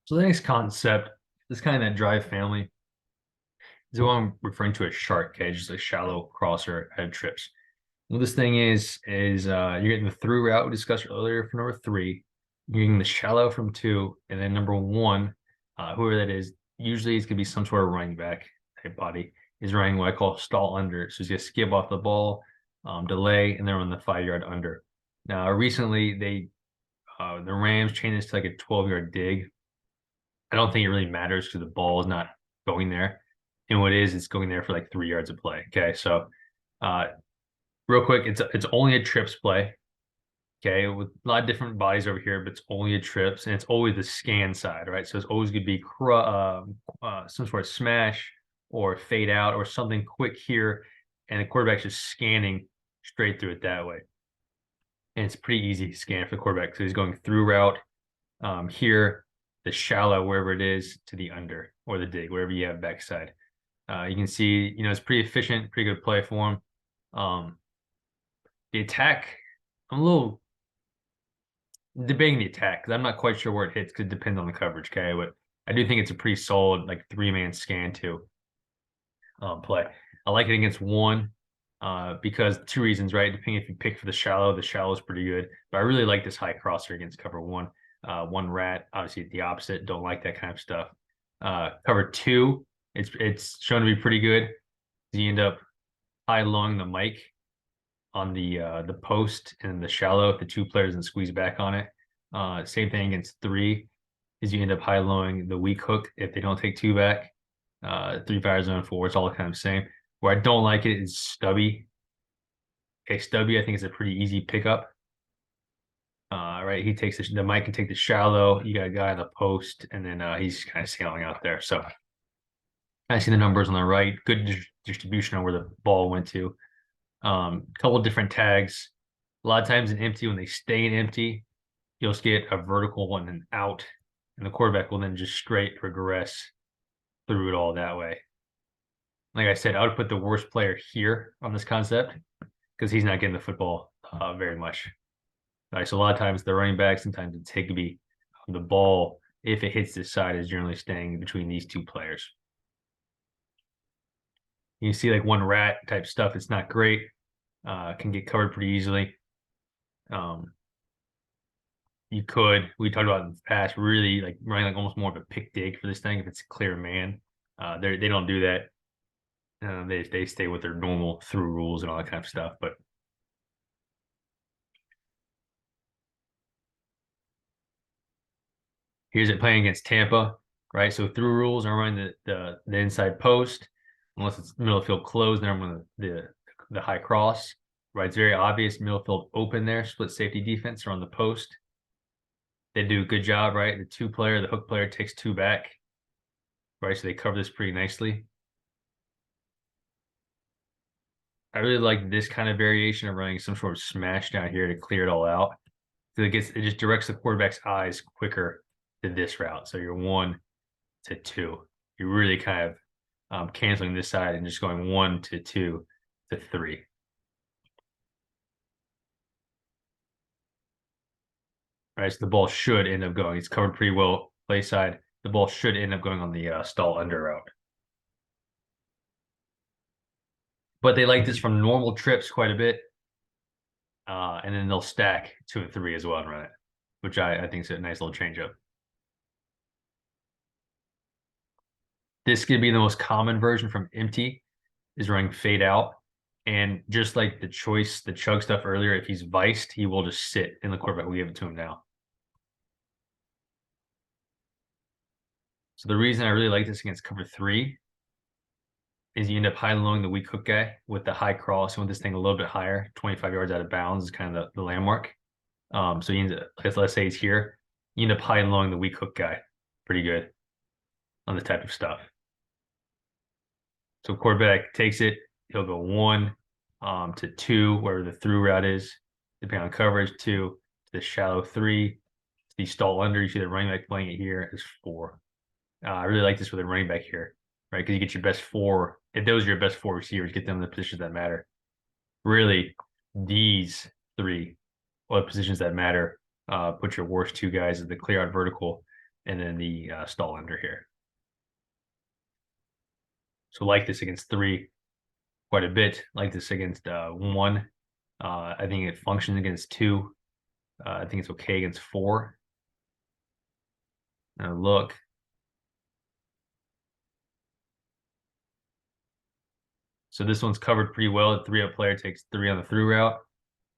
So the next concept, this kind of that drive family, is what I'm referring to as shark cage, just a shallow crosser head trips. What this thing is you're getting the through route we discussed earlier for number three. You're getting the shallow from two, and then number one, whoever that is, usually it's gonna be some sort of running back type body, is running what I call stall under. So he's gonna skip off the ball, delay, and then run the 5 yard under. Now recently the Rams changed this to like a 12 yard dig. I don't think it really matters because the ball is not going there. And what it is, it's going there for like 3 yards of play. Okay. So uh real quick, it's only a trips play. Okay, with a lot of different bodies over here, but it's only a trips, and it's always the scan side, right? So it's always going to be some sort of smash or fade out or something quick here, and the quarterback's just scanning straight through it that way. And it's pretty easy to scan for the quarterback. So he's going through route here, the shallow, wherever it is, to the under or the dig, wherever you have backside. You can see, it's pretty efficient, pretty good play for him. The attack, I'm a little debating the attack because I'm not quite sure where it hits because it depends on the coverage. Okay, but I do think it's a pretty solid like 3-man scan too play. I like it against one because two reasons, right? Depending if you pick for the shallow is pretty good. But I really like this high crosser against cover one. One rat, obviously the opposite. Don't like that kind of stuff. Cover two, it's shown to be pretty good. You end up high lowing the mic on the post and the shallow if the two players and squeeze back on it. Same thing against three, is you end up high lowing the weak hook if they don't take two back. 3 fire zone four, it's all kind of the same. Where I don't like it is stubby. Okay, stubby, I think it's a pretty easy pickup. Right, he takes the mic can take the shallow. You got a guy on the post, and then he's kind of sailing out there. So I see the numbers on the right. Good distribution on where the ball went to. Couple different tags. A lot of times in empty, when they stay in empty, you'll just get a vertical one and out, and the quarterback will then just straight progress through it all that way. Like I said, I would put the worst player here on this concept because he's not getting the football very much. All right, so a lot of times the running back, sometimes it's Higbee. The ball, if it hits this side, is generally staying between these two players. You see like one rat type stuff. It's not great. Can get covered pretty easily. Um, we talked about in the past, really like running like almost more of a pick dig for this thing if it's a clear man. They don't do that. They stay with their normal through rules and all that kind of stuff. But here's it playing against Tampa, right? So through rules, I'm running the inside post, unless it's middle field closed, then I'm running the high cross. Right, it's very obvious middle field open there, split safety defense are on the post. They do a good job, right? The hook player takes two back, right? So they cover this pretty nicely. I really like this kind of variation of running some sort of smash down here to clear it all out. So it just directs the quarterback's eyes quicker to this route. So you're 1 to 2. You're really kind of canceling this side and just going 1 to 2 to 3. Right, so the ball should end up going. It's covered pretty well play side. The ball should end up going on the stall under route. But they like this from normal trips quite a bit. And then they'll stack 2 and 3 as well and run it, which I think is a nice little change up. This could be the most common version from empty is running fade out. And just like the chug stuff earlier, if he's viced, he will just sit in the quarterback. We give it to him now. So the reason I really like this against cover three is you end up high lowing the weak hook guy with the high cross. You want this thing a little bit higher, 25 yards out of bounds is kind of the landmark. So you end up, let's say he's here, you end up high lowing the weak hook guy pretty good on this type of stuff. So quarterback takes it, he'll go 1 to 2, wherever the through route is, depending on coverage, 2 to the shallow 3, to the stall under. You see the running back playing it here is 4. I really like this with a running back here, right? Because you get your best four. If those are your best four receivers, get them in the positions that matter. Really, these three are the positions that matter. Put your worst two guys at the clear out vertical. and then the stall under here. So like this against 3 quite a bit. Like this against 1. I think it functions against 2. I think it's okay against 4. Now look. So this one's covered pretty well. The 3-up player takes 3 on the through route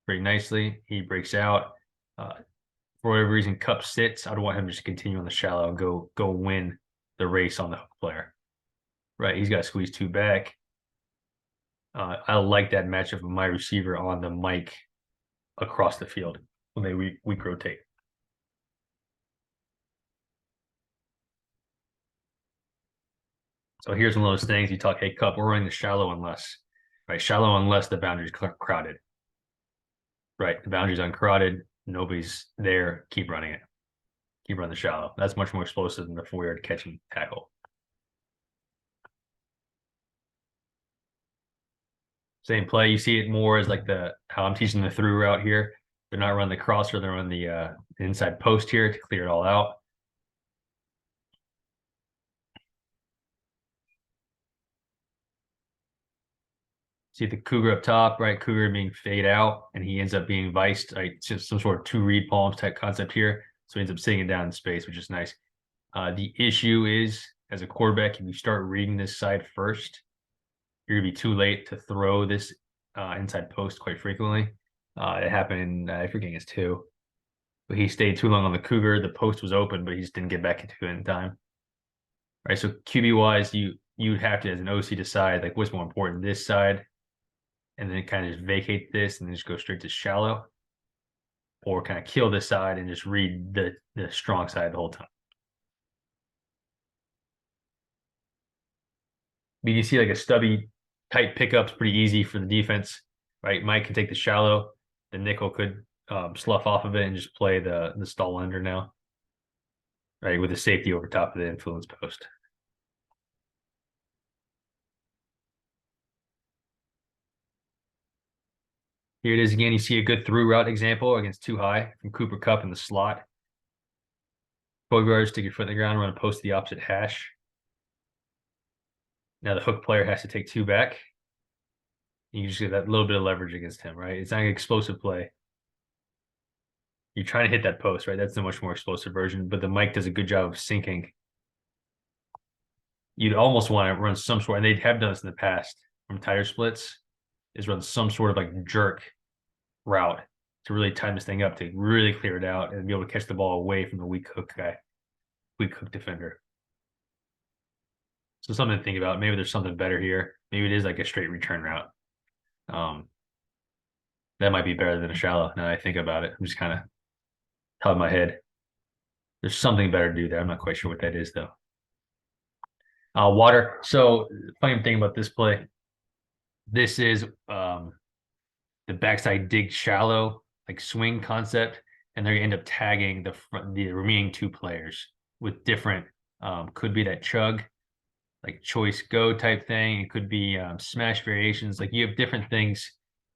pretty nicely. He breaks out. For whatever reason, Cup sits. I'd want him to just continue on the shallow and go win the race on the hook player. Right, he's got to squeeze 2 back. I like that matchup of my receiver on the mic across the field when they weak rotate. So here's one of those things you talk, hey, Cup, we're running the shallow unless, right? Shallow unless the boundary's crowded. Right, the boundary's uncrowded, nobody's there, keep running it. Keep running the shallow. That's much more explosive than the 4-yard catching tackle. Same play. You see it more as like how I'm teaching the through route here. They're not running the crosser, they're running the inside post here to clear it all out. See the Cougar up top, right? Cougar being fade out, and he ends up being viced, right? It's just some sort of 2 read palms type concept here. So he ends up sitting it down in space, which is nice. The issue is, as a quarterback, if you start reading this side first, you're gonna be too late to throw this inside post quite frequently. It happened, I forget against 2. But he stayed too long on the Cougar. The post was open, but he just didn't get back into it in time. Right. So QB wise, you'd have to, as an OC, decide like what's more important, this side, and then kind of just vacate this and then just go straight to shallow, or kind of kill this side and just read the strong side the whole time. But you see like a stubby tight pickup's pretty easy for the defense, right? Mike can take the shallow, the nickel could slough off of it and just play the stall under now, right? With the safety over top of the influence post. Here it is again. You see a good through route example against 2 high from Cooper Kupp in the slot. 12 yards, stick your foot in the ground, run a post to the opposite hash. Now the hook player has to take 2 back. You just get that little bit of leverage against him, right? It's not an explosive play. You're trying to hit that post, right? That's the much more explosive version, but the mic does a good job of sinking. You'd almost want to run some sort, and they have done this in the past from tire splits, is run some sort of like jerk route to really time this thing up to really clear it out and be able to catch the ball away from the weak hook guy, weak hook defender. So something to think about. Maybe there's something better here. Maybe it is like a straight return route. That might be better than a shallow. Now I think about it, I'm just kind of top of my head. There's something better to do there. I'm not quite sure what that is though. Water. So funny thing about this play. This is the backside dig shallow, like swing concept, and they're gonna end up tagging the remaining 2 players with different could be that chug, like choice go type thing. It could be smash variations. Like you have different things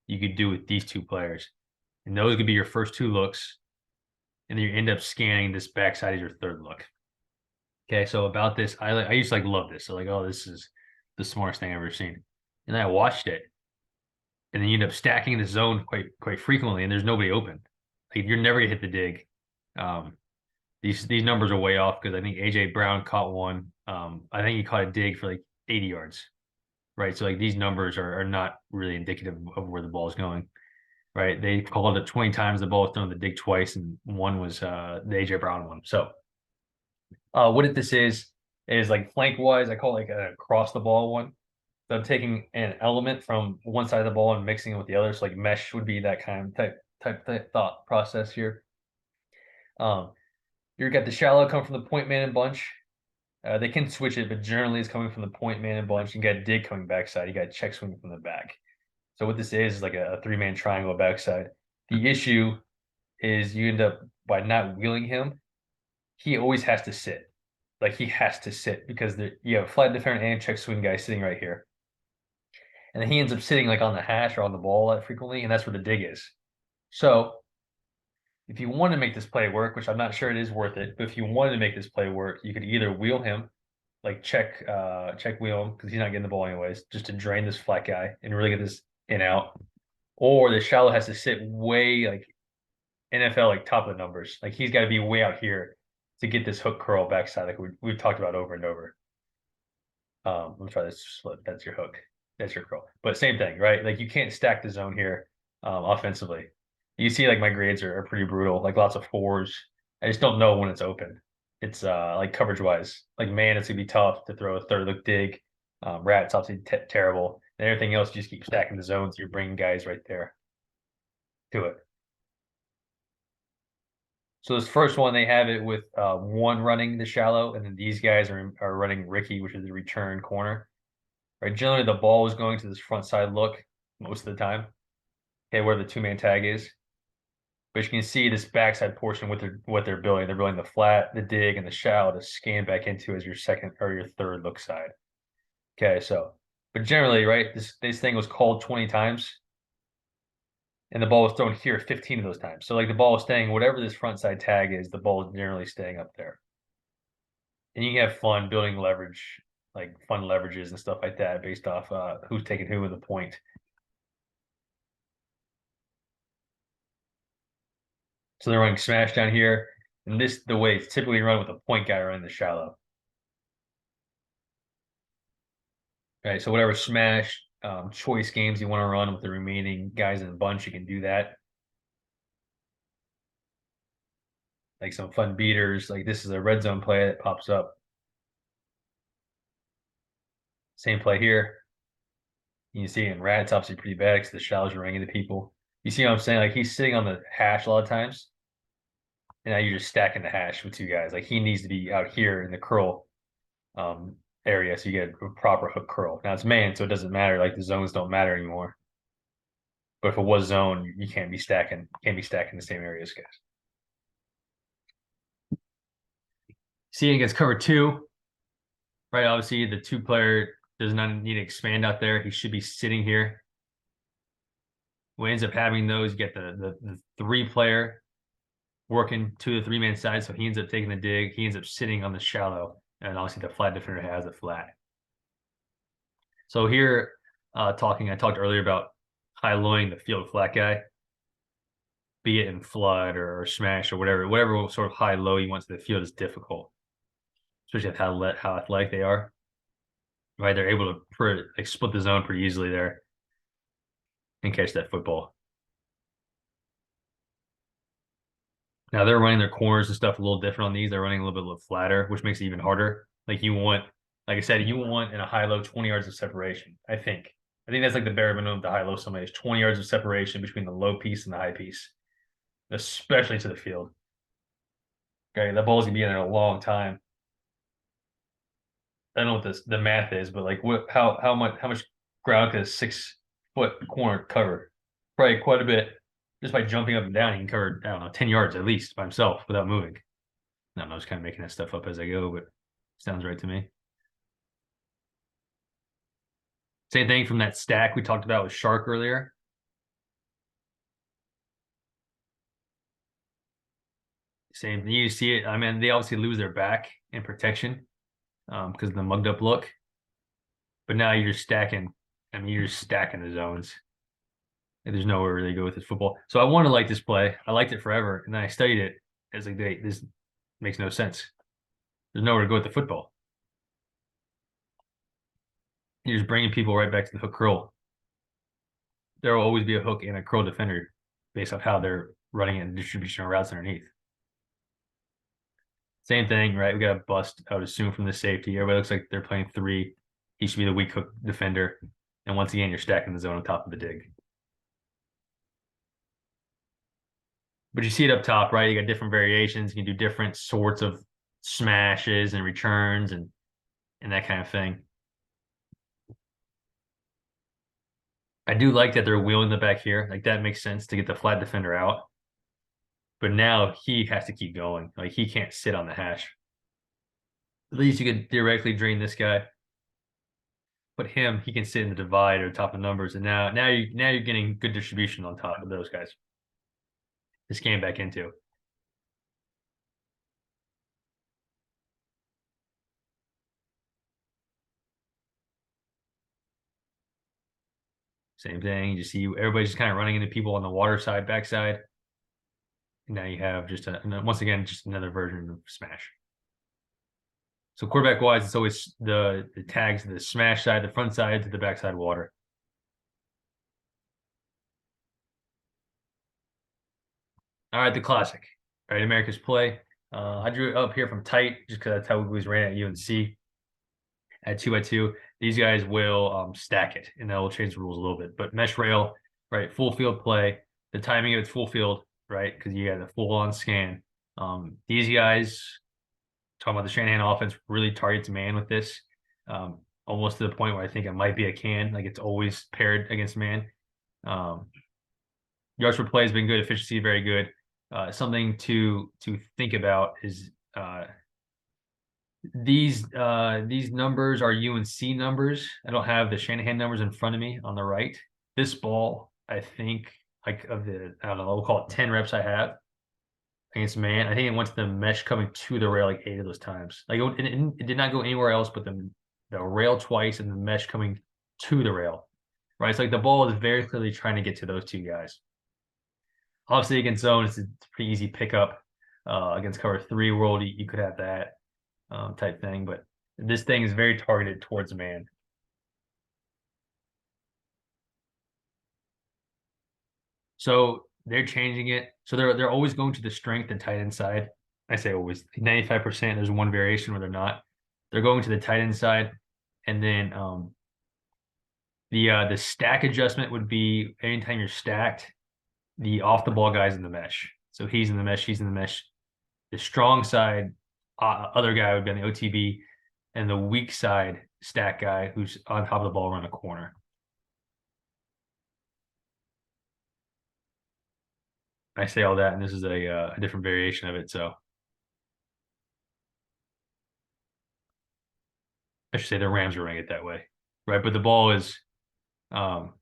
you could do with these 2 players, and those could be your first 2 looks, and then you end up scanning this backside as your 3rd look. Okay, so about this, I used to like love this. So like, oh, this is the smartest thing I've ever seen. And then I watched it, and then you end up stacking the zone quite frequently, and there's nobody open. Like you're never gonna hit the dig. These numbers are way off because I think AJ Brown caught one. I think he caught a dig for like 80 yards, right? So like these numbers are not really indicative of where the ball is going, right? They called it 20 times, the ball was thrown the dig twice, and one was the AJ Brown one. So what this is like flank wise, I call it like a across the ball one. So I'm taking an element from one side of the ball and mixing it with the other. So like mesh would be that kind of type thought process here. You got the shallow come from the point man and bunch. They can switch it, but generally it's coming from the point man and bunch. You got dig coming backside. You got check swing from the back. So what this is like a 3-man triangle backside. The issue is you end up by not wheeling him, he always has to sit. Like he has to sit because you have a flat defender and check swing guy sitting right here. And then he ends up sitting like on the hash or on the ball that frequently, and that's where the dig is. So If you want to make this play work, which I'm not sure it is worth it, but if you wanted to make this play work, you could either wheel him, like check wheel him because he's not getting the ball anyways, just to drain this flat guy and really get this in out. Or the shallow has to sit way like NFL like top of the numbers. Like he's got to be way out here to get this hook curl backside like we've talked about over and over. Let me try this slip. That's your hook. That's your curl. But same thing, right? Like you can't stack the zone here offensively. You see, like my grades are pretty brutal, like lots of fours. I just don't know when it's open. It's like coverage wise, like man, it's gonna be tough to throw a third look dig. Rat's obviously terrible, and everything else you just keep stacking the zones. You're bringing guys right there to it. So this first one, they have it with one running the shallow, and then these guys are running Ricky, which is the return corner. Right, generally the ball is going to this front side look most of the time. Okay, where the two-man tag is. But you can see this backside portion what they're building. They're building the flat, the dig, and the shallow to scan back into as your second or your third look side. Okay, so but generally, right, this thing was called 20 times, and the ball was thrown here 15 of those times. So like the ball is staying whatever this front side tag is, the ball is generally staying up there. And you can have fun building leverage, like fun leverages and stuff like that based off who's taking who in the point. So they're running smash down here. And this the way it's typically run with a point guy running the shallow. Right. So whatever smash choice games you want to run with the remaining guys in the bunch, you can do that. Like some fun beaters. Like this is a red zone play that pops up. Same play here. You see in Rat's obviously pretty bad because the shallows are running into people. You see what I'm saying? Like he's sitting on the hash a lot of times. And now you're just stacking the hash with two guys. Like he needs to be out here in the curl area so you get a proper hook curl. Now it's man, so it doesn't matter. Like the zones don't matter anymore. But if it was zone, you can't be stacking the same areas, guys. Seeing against cover two, right? Obviously, the two player does not need to expand out there. He should be sitting here. What ends up having those, you get the three player working to the three-man side. So he ends up taking the dig. He ends up sitting on the shallow. And obviously the flat defender has the flat. So here, I talked earlier about high-lowing the field flat guy, be it in flood or smash or whatever sort of high-low you want to the field is difficult, especially with how athletic they are. Right, they're able to like split the zone pretty easily there and catch that football. Now they're running their corners and stuff a little different on these. They're running a little bit flatter, which makes it even harder. Like I said, you want in a high-low 20 yards of separation. I think that's like the bare minimum to high-low somebody is 20 yards of separation between the low piece and the high piece, especially to the field. Okay, that ball's gonna be in there a long time. I don't know what the math is, but like how much ground could a 6 foot corner cover? Probably quite a bit. Just by jumping up and down, he can cover, I don't know, 10 yards at least by himself without moving. No, I'm just kind of making that stuff up as I go, but sounds right to me. Same thing from that stack we talked about with Shark earlier. Same thing. You see it. I mean, they obviously lose their back in protection because of the mugged up look. But now you're just stacking. I mean, you're just stacking the zones. And there's nowhere really to go with this football. So I want to like this play. I liked it forever, and then I studied it. As like, this makes no sense. There's nowhere to go with the football. You're just bringing people right back to the hook curl. There will always be a hook and a curl defender based off how they're running it and distribution of routes underneath. Same thing, right? We got a bust, I would assume, from the safety. Everybody looks like they're playing three. He should be the weak hook defender. And once again, you're stacking the zone on top of the dig. But you see it up top, right? You got different variations. You can do different sorts of smashes and returns and that kind of thing. I do like that they're wheeling the back here. Like that makes sense to get the flat defender out. But now he has to keep going. Like he can't sit on the hash. At least you could theoretically drain this guy. But him, he can sit in the divide or top of numbers. And now you're getting good distribution on top of those guys. to scan back into. Same thing. You see everybody's just kind of running into people on the water side, backside. And now you have just once again, just another version of smash. So quarterback wise, it's always the tags to the smash side, the front side to the backside water. All right, the classic. All right, America's play. I drew it up here from tight just because that's how we always ran at UNC at 2x2. These guys will stack it, and that will change the rules a little bit. But mesh rail, right? Full field play. The timing of it's full field, right? Because you got a full on scan. These guys, talking about the Shanahan offense, really targets man with this. Almost to the point where I think it might be a can. Like it's always paired against man. Um, yards per play has been good. Efficiency very good. Something to think about is these numbers are UNC numbers. I don't have the Shanahan numbers in front of me on the right. This ball, I think, like of the I don't know, we'll call it 10 reps I have against man. I think it went to the mesh coming to the rail like 8 of those times. Like it did not go anywhere else but the rail twice and the mesh coming to the rail. Right. It's like the ball is very clearly trying to get to those two guys. Obviously against zone, it's a pretty easy pickup. Against cover three world, you could have that type thing, but this thing is very targeted towards man. So they're changing it. So they're always going to the strength and tight end side. I say always 95%. There's one variation where they're not. They're going to the tight end side, and then the stack adjustment would be anytime you're stacked, the off the ball guy's in the mesh. So he's in the mesh, he's in the mesh. The strong side, other guy would be on the OTB, and the weak side stack guy who's on top of the ball around the corner. I say all that, and this is a different variation of it. So I should say the Rams are running it that way, right? But the ball is um,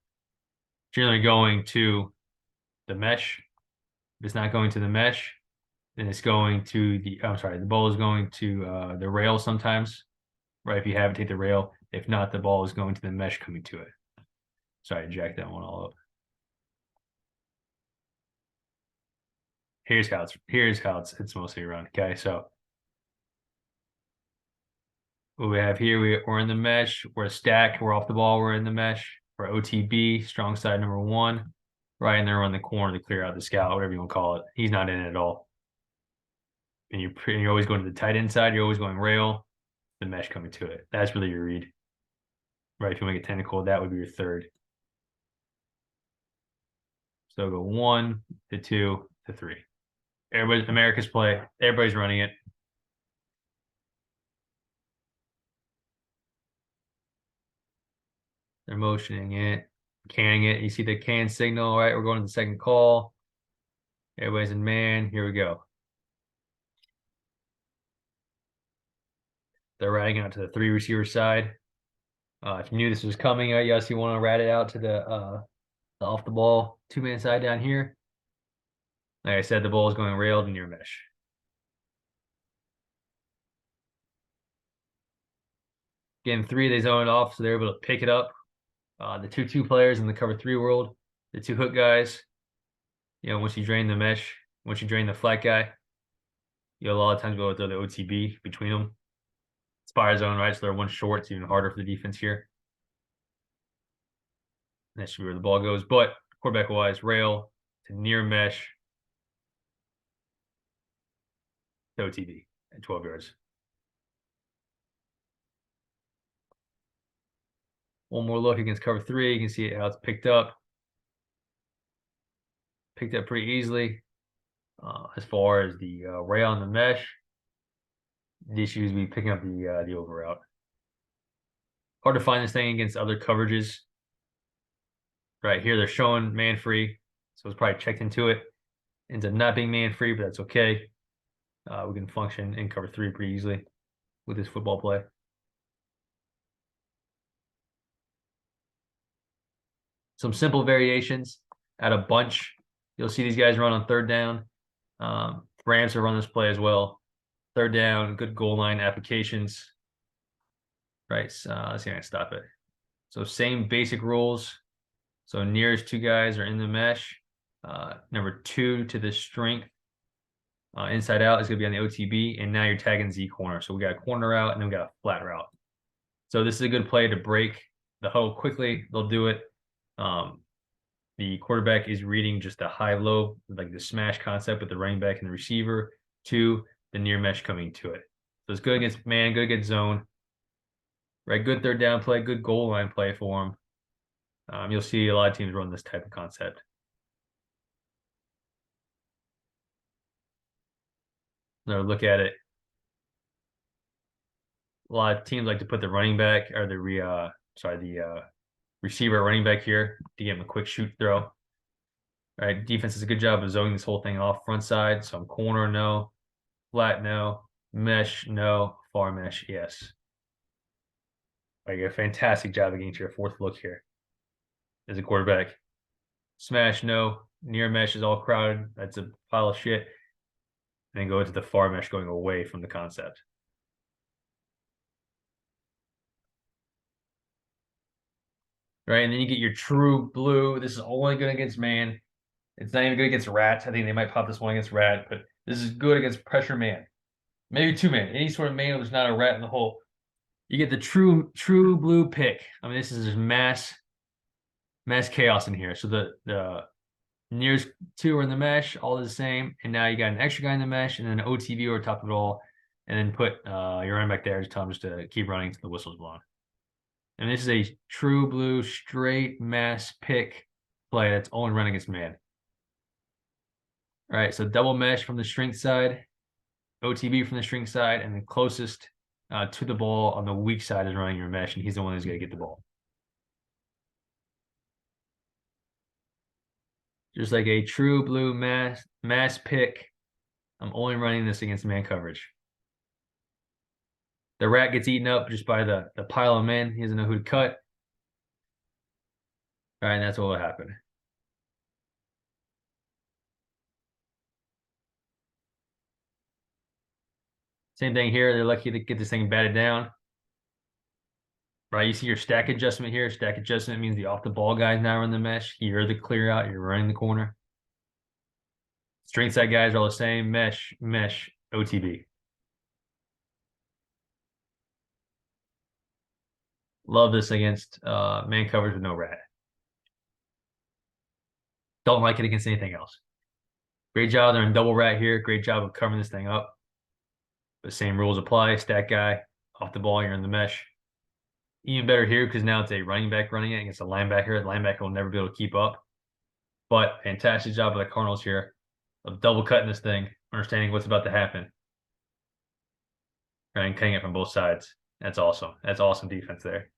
generally going to the mesh. If it's not going to the mesh, then it's going to the. I'm sorry, the ball is going to the rail sometimes, right? If you have it, take the rail. If not, the ball is going to the mesh coming to it. Sorry, I jacked that one all up. Here's how it's mostly run. Okay, so what we have here, we're in the mesh, we're a stack, we're off the ball, we're in the mesh, we're OTB, strong side number one, right, and they're on the corner to clear out the scout, whatever you want to call it. He's not in it at all. And you're always going to the tight end side, you're always going rail, the mesh coming to it. That's really your read. Right, if you want to get technical, that would be your third. So go 1 to 2 to 3. Everybody's America's play, everybody's running it. They're motioning it, canning it. You see the can signal, right? We're going to the second call. Everybody's in man. Here we go. They're ratting out to the 3 receiver side. If you knew this was coming, yes, you want to rat it out to the off the ball 2-man side down here. Like I said, the ball is going railed in your mesh. Again, 3, they zoned off, so they're able to pick it up. The 2-2 players in the cover 3 world, the 2 hook guys. You know, once you drain the mesh, once you drain the flat guy, you know, a lot of times be able to throw the OTB between them. It's fire zone, right? So they're one short. It's even harder for the defense here. And that should be where the ball goes. But quarterback wise, rail to near mesh to OTB at 12 yards. One more look against cover 3. You can see how it's picked up. Picked up pretty easily. As far as the rail and the mesh, the issue is be picking up the over route. Hard to find this thing against other coverages. Right here, they're showing man free, so it's probably checked into it. Ends up not being man free, but that's okay. We can function in cover 3 pretty easily with this football play. Some simple variations at a bunch. You'll see these guys run on third down. Rams will run this play as well. Third down, good goal line applications. Right, so let's see if I can stop it. So same basic rules. So nearest two guys are in the mesh. Number 2 to the strength. Inside out is going to be on the OTB, and now you're tagging Z corner. So we got a corner route, and then we got a flat route. So this is a good play to break the huddle quickly. They'll do it. The quarterback is reading just the high-low, like the smash concept with the running back and the receiver, to the near mesh coming to it. So it's good against man, good against zone. Right, good third down play, good goal line play for them. You'll see a lot of teams run this type of concept. Now look at it. A lot of teams like to put the running back or the receiver running back here to give him a quick shoot throw. All right, defense does a good job of zoning this whole thing off front side. So I'm corner, no. Flat, no. Mesh, no. Far mesh, yes. Like a fantastic job of getting to your fourth look here as a quarterback. Smash, no. Near mesh is all crowded. That's a pile of shit. And then go into the far mesh going away from the concept. Right, and then you get your true blue. This is only good against man. It's not even good against rat. I think they might pop this one against rat, but this is good against pressure man. Maybe two man. Any sort of man there's not a rat in the hole. You get the true blue pick. I mean, this is just mass chaos in here. So the nearest two are in the mesh, all the same, and now you got an extra guy in the mesh, and then an OTV over top of it all, and then put your running back there. Just tell him just to keep running until the whistle's blown. And this is a true blue straight mass pick play that's only running against man. All right, so double mesh from the strength side, OTB from the strength side, and the closest to the ball on the weak side is running your mesh, and he's the one who's going to get the ball. Just like a true blue mass pick, I'm only running this against man coverage. The rat gets eaten up just by the pile of men. He doesn't know who to cut. All right, and that's what will happen. Same thing here. They're lucky to get this thing batted down. Right, you see your stack adjustment here. Stack adjustment means the off the ball guys now run the mesh. You're the clear out. You're running the corner. Strength side guys are all the same. Mesh, OTB. Love this against man coverage with no rat. Don't like it against anything else. Great job. They're in double rat here. Great job of covering this thing up. The same rules apply. Stack guy, off the ball, you're in the mesh. Even better here because now it's a running back running it against a linebacker. The linebacker will never be able to keep up. But fantastic job by the Cardinals here of double cutting this thing, understanding what's about to happen. Right, and cutting it from both sides. That's awesome. That's awesome defense there.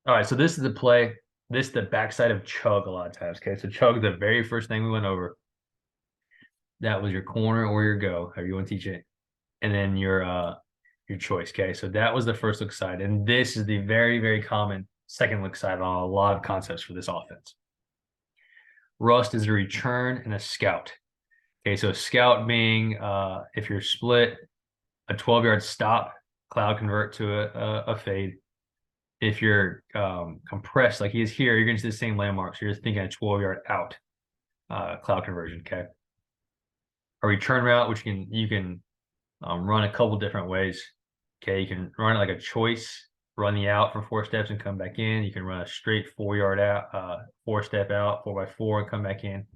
All right, so this is the play. This is the backside of chug a lot of times. Okay, so chug, the very first thing we went over. That was your corner or your go, however you want to teach it, and then your choice. Okay, so that was the first look side, and this is the very common second look side on a lot of concepts for this offense. Rust is a return and a scout. Okay, so a scout being if you're split, a 12-yard stop, cloud convert to a fade. If you're compressed like he is here, you're going to see the same landmark. So you're thinking a 12-yard out cloud conversion. Okay. A return route, which you can run a couple different ways. Okay, you can run it like a choice, run the out for 4 steps and come back in. You can run a straight 4-yard out, 4-step out, 4x4 and come back in.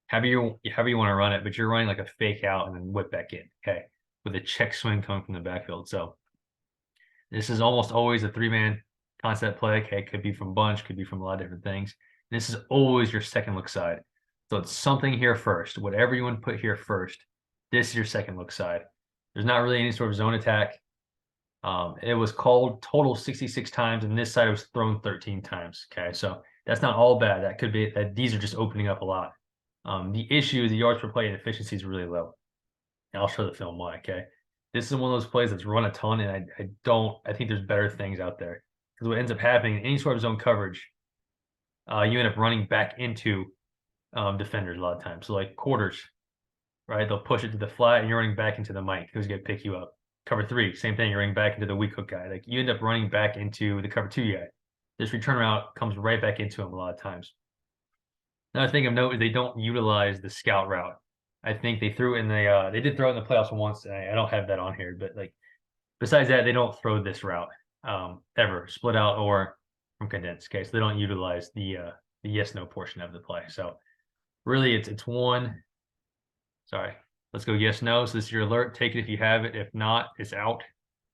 However you want to run it, but you're running like a fake out and then whip back in. Okay, with a check swing coming from the backfield. So this is almost always a 3-man concept play. Okay, it could be from bunch, could be from a lot of different things. This is always your second look side. So it's something here first. Whatever you want to put here first, this is your second look side. There's not really any sort of zone attack. It was called total 66 times, and this side was thrown 13 times. Okay, so that's not all bad. That could be that these are just opening up a lot. The issue is the yards per play and efficiency is really low. And I'll show the film why. Okay, this is one of those plays that's run a ton, and I think there's better things out there. Because what ends up happening in any sort of zone coverage, you end up running back into defenders a lot of times. So like quarters, right? They'll push it to the flat, and you're running back into the Mike, who's going to pick you up. Cover three, same thing. You're running back into the weak hook guy. Like you end up running back into the cover two guy. This return route comes right back into him a lot of times. Another thing of note is they don't utilize the scout route. I think they threw it in the they did throw it in the playoffs once. I don't have that on here, but like besides that, they don't throw this route ever, split out or from condensed. Okay, so they don't utilize the yes no portion of the play. So really, it's one. Sorry, let's go yes no. So this is your alert. Take it if you have it. If not, it's out.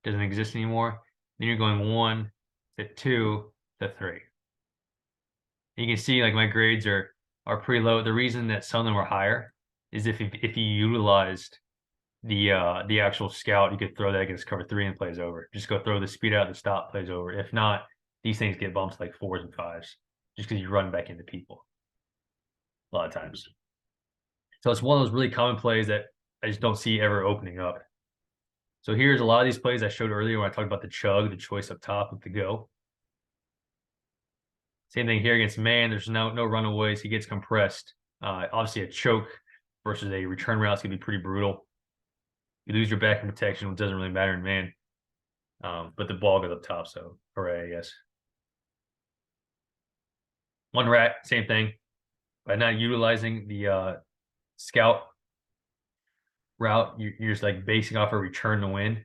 Doesn't exist anymore. Then you're going 1 to 2 to 3. You can see like my grades are pretty low. The reason that some of them were higher is if you utilized the actual scout, you could throw that against cover three and plays over. Just go throw the speed out, the stop plays over. If not, these things get bumps like 4s and 5s just because you run back into people a lot of times. So it's one of those really common plays that I just don't see ever opening up. So here's a lot of these plays I showed earlier when I talked about the chug, the choice up top with the go. Same thing here against man. There's no runaways. He gets compressed. Obviously, a choke versus a return route is going to be pretty brutal. You lose your back in protection, which doesn't really matter in man. But the ball goes up top, so hooray, I guess. One rat, same thing. By not utilizing the scout route, you're just like basing off a return to win.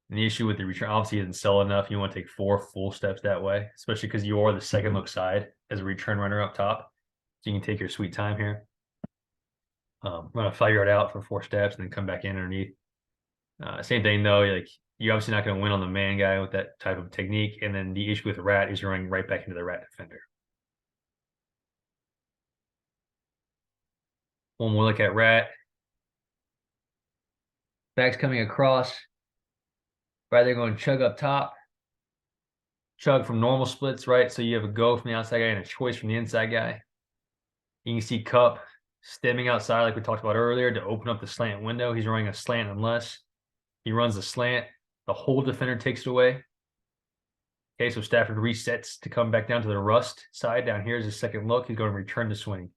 And the issue with the return obviously isn't solid enough. You want to take 4 full steps that way, especially because you are the second look side as a return runner up top. So you can take your sweet time here. Run a 5-yard out for 4 steps and then come back in underneath. Same thing though, like you're obviously not going to win on the man guy with that type of technique. And then the issue with the rat is you're running right back into the rat defender. One more look at rat. Back's coming across. Right, they're going to chug up top. Chug from normal splits, right? So you have a go from the outside guy and a choice from the inside guy. You can see Cup stemming outside like we talked about earlier to open up the slant window. He's running a slant unless he runs the slant. The whole defender takes it away. Okay, so Stafford resets to come back down to the rust side. Down here is his second look. He's going to return to swing.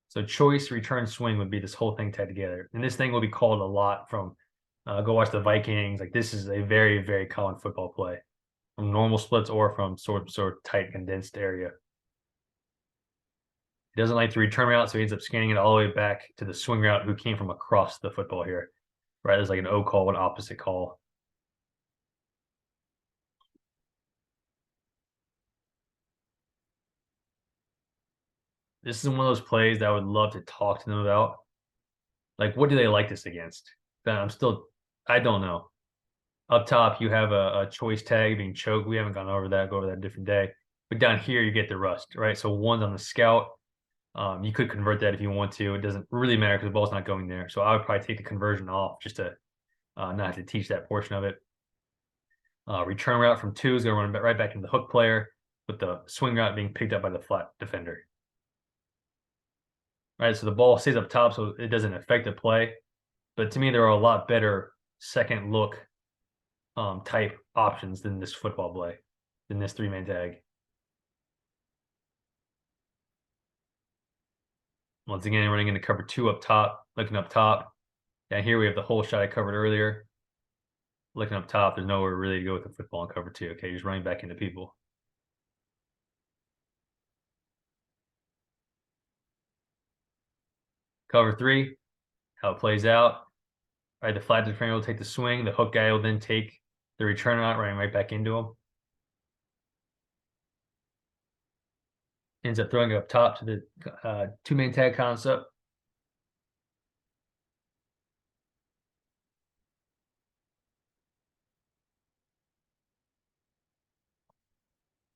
So choice, return, swing would be this whole thing tied together. And this thing will be called a lot from go watch the Vikings. Like this is a very, very common football play from normal splits or from sort of tight condensed area. He doesn't like the return route, so he ends up scanning it all the way back to the swing route who came from across the football here. Right, there's like an O call, an opposite call. This is one of those plays that I would love to talk to them about. Like, what do they like this against? I don't know. Up top, you have a choice tag being choked. We haven't gone over that. Go over that a different day. But down here, you get the rust, right? So one's on the scout. You could convert that if you want to. It doesn't really matter because the ball's not going there. So I would probably take the conversion off just to not have to teach that portion of it. Return route from 2 is going to run right back into the hook player with the swing route being picked up by the flat defender. Right, so the ball stays up top, so it doesn't affect the play. But to me, there are a lot better second look type options than this football play, than this 3-man tag. Once again, running into cover 2 up top, looking up top. Down here, we have the whole shot I covered earlier. Looking up top, there's nowhere really to go with the football in cover 2. Okay, just running back into people. Cover 3, how it plays out. All right, the flat defender will take the swing. The hook guy will then take the return out, running right back into him. Ends up throwing it up top to the 2-man tag concept.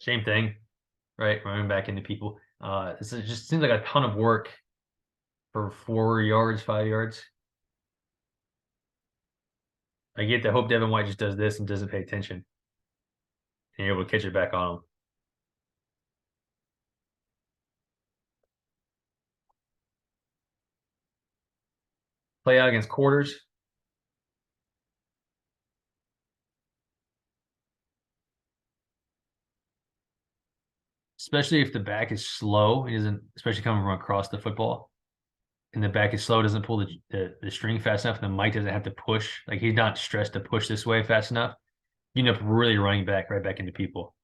Same thing, right? Running back into people. This just seems like a ton of work for 4 yards, 5 yards. I get to hope Devin White just does this and doesn't pay attention. And you're able to catch it back on him. Play out against quarters. especially if the back is slow. He doesn't, especially coming from across the football, and the back is slow, doesn't pull the string fast enough, and the mic doesn't have to push. Like he's not stressed to push this way fast enough. You end up really running back right back into people.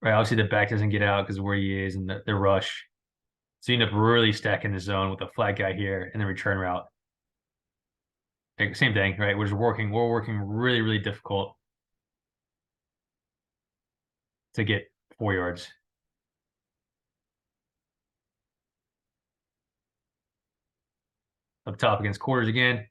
Right, obviously the back doesn't get out because of where he is and the rush. So you end up really stacking the zone with a flat guy here and the return route. Like, same thing, right? We're working really, really difficult to get 4 yards. Up top against quarters again.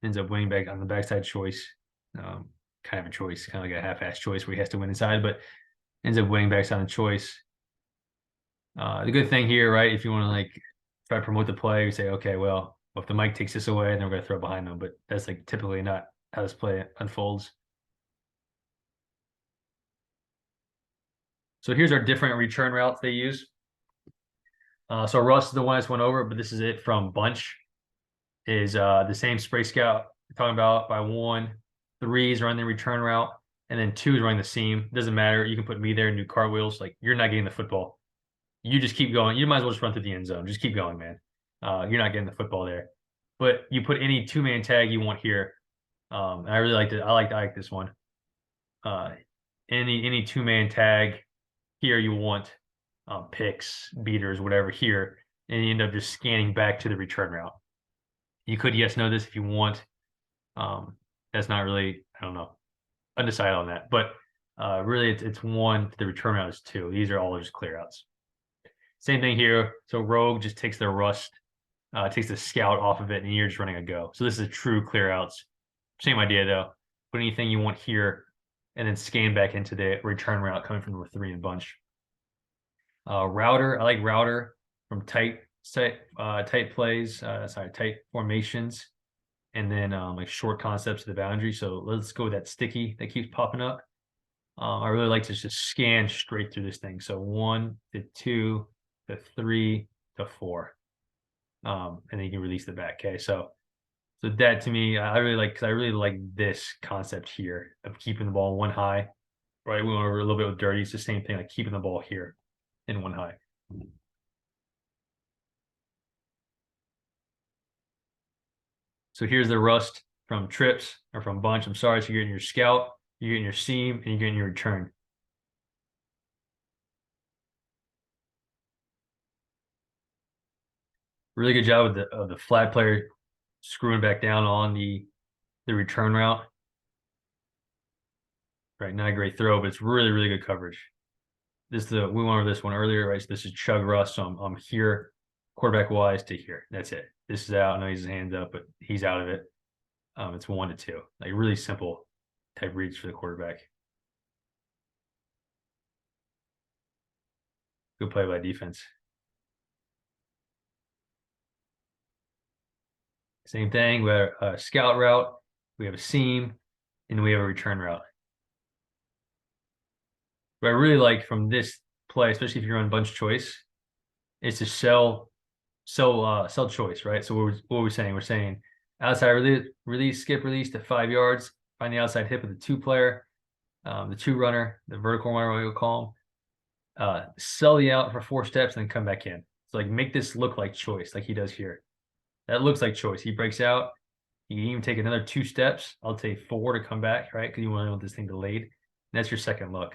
Ends up winning back on the backside choice. Kind of a choice, kind of like a half-ass choice where he has to win inside, but ends up winning backside on the choice. The good thing here, right? If you want to like try to promote the play, you say, okay, well, if the mic takes this away, then we're going to throw it behind them. But that's like typically not how this play unfolds. So here's our different return routes they use. So Russ is the one I just went over, but this is it from bunch. Is the same spray scout we're talking about by one. 3 is running the return route, and then 2 is running the seam. Doesn't matter. You can put me there and do cartwheels. Like you're not getting the football. You just keep going. You might as well just run through the end zone. Just keep going, man. You're not getting the football there. But you put any 2-man tag you want here. And I really liked it. I like this one. Uh, any 2-man tag here you want picks, beaters, whatever here, and you end up just scanning back to the return route. You could yes no this if you want. That's not really, I don't know, undecided on that. But really it's 1, the return route is 2. These are all just clear outs. Same thing here. So Rogue just takes the rust, takes the scout off of it, and you're just running a go. So this is a true clear outs. Same idea though. Put anything you want here, and then scan back into the return route coming from number 3 and bunch. Router, I like router from tight plays, tight formations, and then like short concepts of the boundary. So let's go with that sticky that keeps popping up. I really like to just scan straight through this thing. So 1 to 2 to 3 to 4. And then you can release the back. Okay. So that to me, I really like, because I really like this concept here of keeping the ball 1 high. Right. We went over a little bit with dirty. It's the same thing, like keeping the ball here in 1 high. So here's the rust from trips or from bunch. I'm sorry. So you're getting your scout, you're getting your seam, and you're getting your return. Really good job of the flat player screwing back down on the return route. Right, not a great throw, but it's really, really good coverage. We went over this one earlier, right? So this is chug rust. So I'm here, quarterback wise to here. That's it. This is out. I know he's his hands up, but he's out of it. It's 1 to 2. Like really simple type reads for the quarterback. Good play by defense. Same thing. We have a scout route, we have a seam, and we have a return route. What I really like from this play, especially if you're on bunch choice, is to sell choice, right? So what we're saying, we're saying outside release, skip release to 5 yards, find the outside hip of the 2 player, the 2 runner, the vertical runner, what we'll call him. Sell the out for 4 steps and then come back in. So like make this look like choice, like he does here. That looks like choice. He breaks out. You can even take another 2 steps. I'll take 4 to come back, right? Because you want this thing delayed. And that's your second look.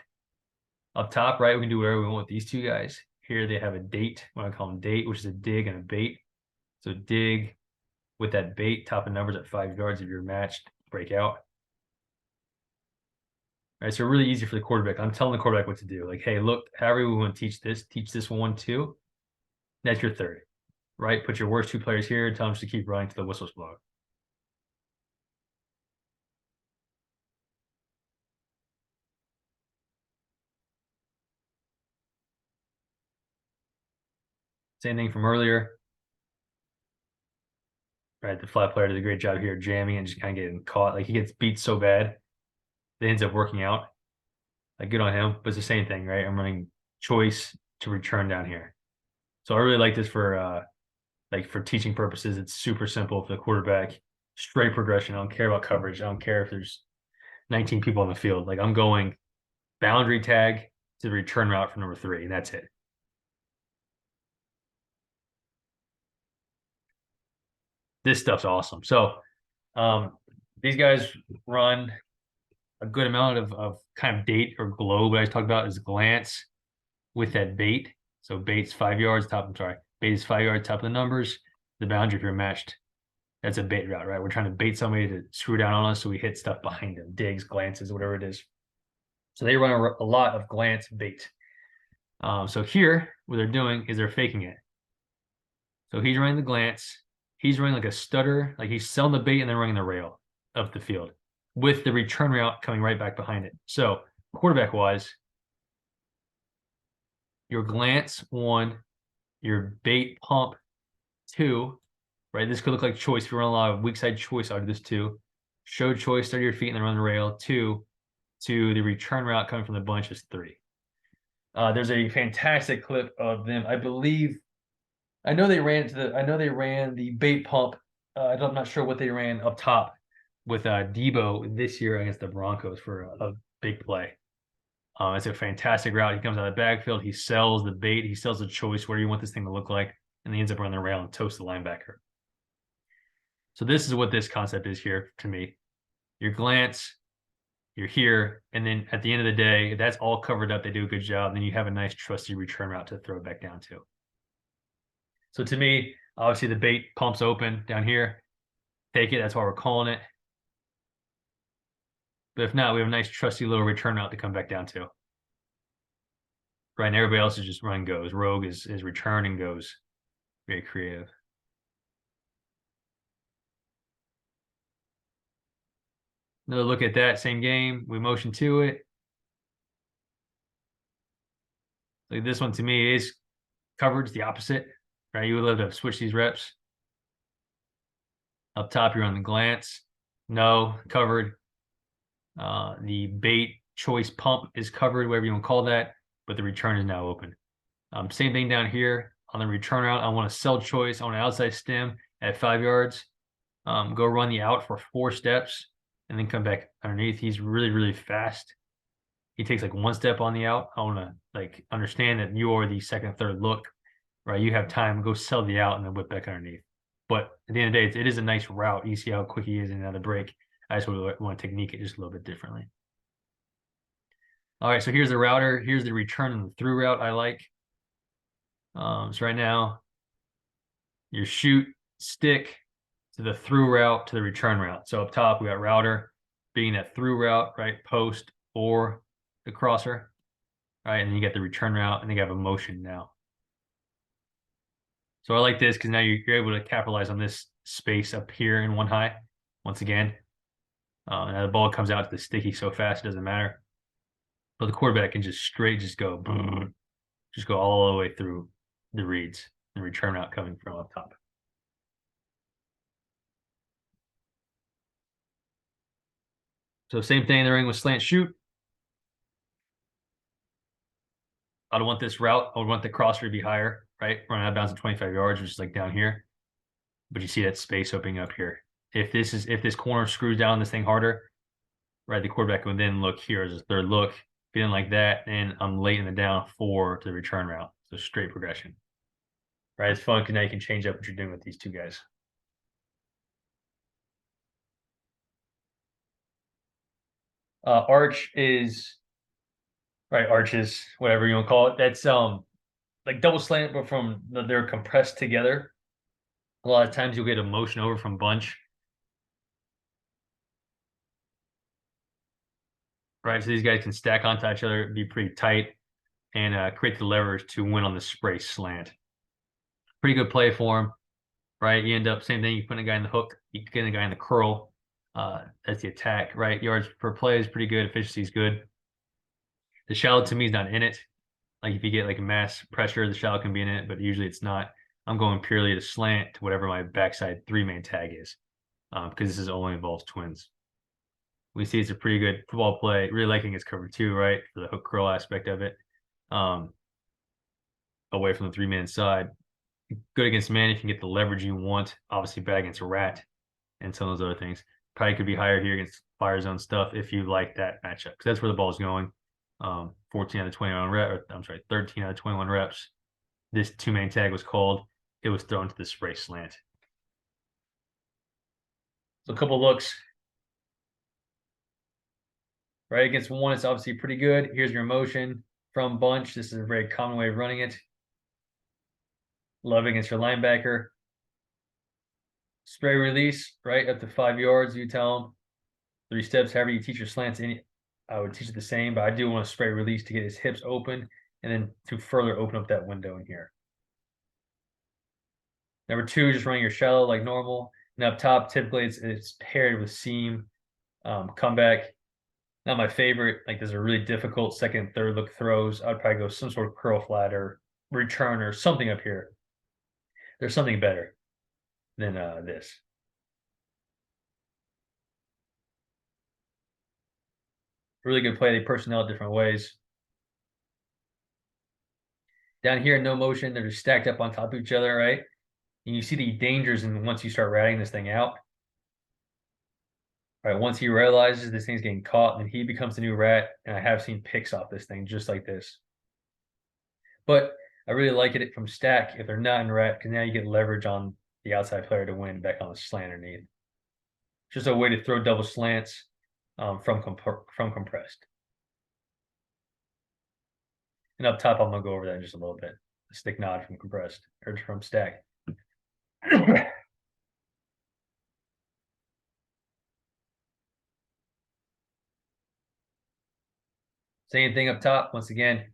Up top, right, we can do whatever we want with these 2 guys. Here they have a date, what I call them date, which is a dig and a bait. So dig with that bait, top of numbers at 5 yards if you're matched, break out. All right, so really easy for the quarterback. I'm telling the quarterback what to do. Like, hey, look, however we want to teach this 1, 2. That's your third, right? Put your worst 2 players here, tell them to keep running to the whistle's blowing. Same thing from earlier. Right, the flat player does a great job here jamming and just kind of getting caught. Like he gets beat so bad, it ends up working out. Like good on him, but it's the same thing, right? I'm running choice to return down here. So I really like this for teaching purposes. It's super simple for the quarterback. Straight progression. I don't care about coverage. I don't care if there's 19 people on the field. Like I'm going boundary tag to the return route for number 3, and that's it. This stuff's awesome. So these guys run a good amount of kind of date or globe. I talked about is glance with that bait. So bait's 5 yards top. I'm sorry, bait is 5 yards top of the numbers. The boundary if you're meshed, that's a bait route, right? We're trying to bait somebody to screw down on us, so we hit stuff behind them, digs, glances, whatever it is. So they run a lot of glance bait. So here, what they're doing is they're faking it. So he's running the glance. He's running like a stutter, like he's selling the bait and then running the rail of the field with the return route coming right back behind it. So quarterback wise, your glance 1, your bait pump 2, right? This could look like choice. If you run a lot of weak side choice, I'll do this 2. Show choice, start your feet and then run the rail 2 to the return route coming from the bunch is 3. There's a fantastic clip of them. I believe I know they ran the bait pump. I'm not sure what they ran up top with Debo this year against the Broncos for a big play. It's a fantastic route. He comes out of the backfield. He sells the bait. He sells the choice. What do you want this thing to look like? And he ends up running the rail and toasts the linebacker. So this is what this concept is here to me. Your glance, you're here, and then at the end of the day, if that's all covered up, they do a good job. Then you have a nice trusty return route to throw it back down to. So to me, obviously the bait pumps open down here. Take it. That's why we're calling it. But if not, we have a nice trusty little return route to come back down to. Right, and everybody else is just run goes. Rogue is return and goes. Very creative. Another look at that same game. We motion to it. Like this one to me is coverage, the opposite. Right, you would love to switch these reps. Up top, you're on the glance. No, covered. The bait choice pump is covered, whatever you want to call that, but the return is now open. Same thing down here on the return route. I want to sell choice. I want an outside stem at 5 yards. Go run the out for 4 steps and then come back underneath. He's really, really fast. He takes like 1 step on the out. I want to like understand that you are the second, third look, right? You have time, go sell the out and then whip back underneath. But at the end of the day, it is a nice route. You see how quick he is in another break. I just want to technique it just a little bit differently. All right, so here's the router. Here's the return and the through route I like. So right now, your shoot stick to the through route to the return route. So up top, we got router being that through route, right? Post or the crosser, right? And then you get the return route and you have a motion now. So I like this because now you're able to capitalize on this space up here in 1 high once again. Now the ball comes out to the sticky so fast, it doesn't matter. But the quarterback can just go, boom, just go all the way through the reads and return out coming from up top. So same thing in the ring with slant shoot. I don't want this route. I would want the crosser to be higher, right? Running out of bounds at 25 yards, which is like down here. But you see that space opening up here. If this corner screws down this thing harder, right, the quarterback would then look here as a third look. Feeling like that, and I'm late in the down 4 to the return route. So straight progression. Right, it's fun because now you can change up what you're doing with these 2 guys. Arch is right, arches, whatever you want to call it. That's like double slant, but they're compressed together. A lot of times you'll get a motion over from bunch. Right, so these guys can stack onto each other, be pretty tight, and create the leverage to win on the spray slant. Pretty good play for him, right? You end up same thing. You put a guy in the hook, you get a guy in the curl. That's the attack, right? Yards per play is pretty good. Efficiency is good. The shallow to me is not in it. Like if you get like a mass pressure, the shallow can be in it, but usually it's not. I'm going purely to slant to whatever my backside 3-man tag is, because this is only involves twins. We see it's a pretty good football play. Really liking its cover 2, right, for the hook curl aspect of it. Away from the 3-man side. Good against man if you can get the leverage you want. Obviously bad against a rat and some of those other things. Probably could be higher here against fire zone stuff if you like that matchup because that's where the ball's going. 14 out of 21 reps. I'm sorry, 13 out of 21 reps. This two-man tag was called. It was thrown to the spray slant. So a couple looks. Right against one, it's obviously pretty good. Here's your motion from bunch. This is a very common way of running it. Love against your linebacker. Spray release, right, up to 5 yards. You tell them 3 steps. However you teach your slants, I would teach it the same, but I do want to spray release to get his hips open and then to further open up that window in here. Number 2, just running your shallow like normal. And up top, typically it's paired with seam, comeback. Not my favorite. Like there's a really difficult second, third look throws. I'd probably go some sort of curl flat or return or something up here. There's something better than this. Really good play. They personnel different ways. Down here, no motion. They're just stacked up on top of each other, right? And you see the dangers and once you start ratting this thing out. All right, once he realizes this thing's getting caught, then he becomes the new rat. And I have seen picks off this thing just like this. But I really like it from stack if they're not in rat because now you get leverage on the outside player to win back on the slant underneath. Just a way to throw double slants from compressed. And up top, I'm going to go over that in just a little bit. A stick nod from compressed or from stack. Same thing up top. Once again,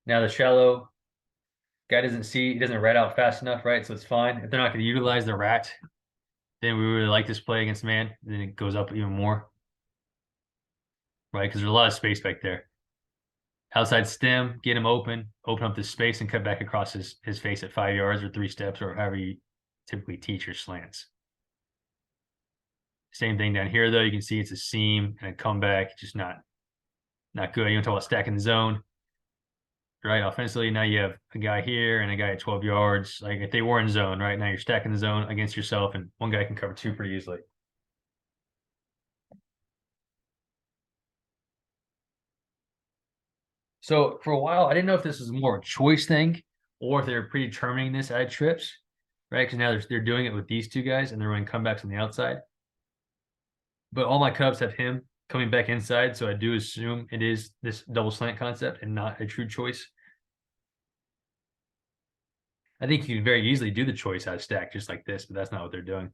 now the shallow guy doesn't see, he doesn't rat out fast enough, right? So it's fine. If they're not going to utilize the rat, then we really like this play against man. Then it goes up even more, right? Because there's a lot of space back there. Outside stem, get him open up the space and cut back across his face at 5 yards or 3 steps or however you typically teach your slants. Same thing down here, though. You can see it's a seam and a comeback, just not good. You want to talk about stacking the zone, right? Offensively, now you have a guy here and a guy at 12 yards. Like if they were in zone, right? Now you're stacking the zone against yourself, and one guy can cover 2 pretty easily. So for a while, I didn't know if this was more a choice thing or if they were predetermining this at trips, right? Because now they're doing it with these 2 guys and they're running comebacks on the outside. But all my Cubs have him coming back inside, so I do assume it is this double slant concept and not a true choice. I think you can very easily do the choice out of stack just like this, but that's not what they're doing.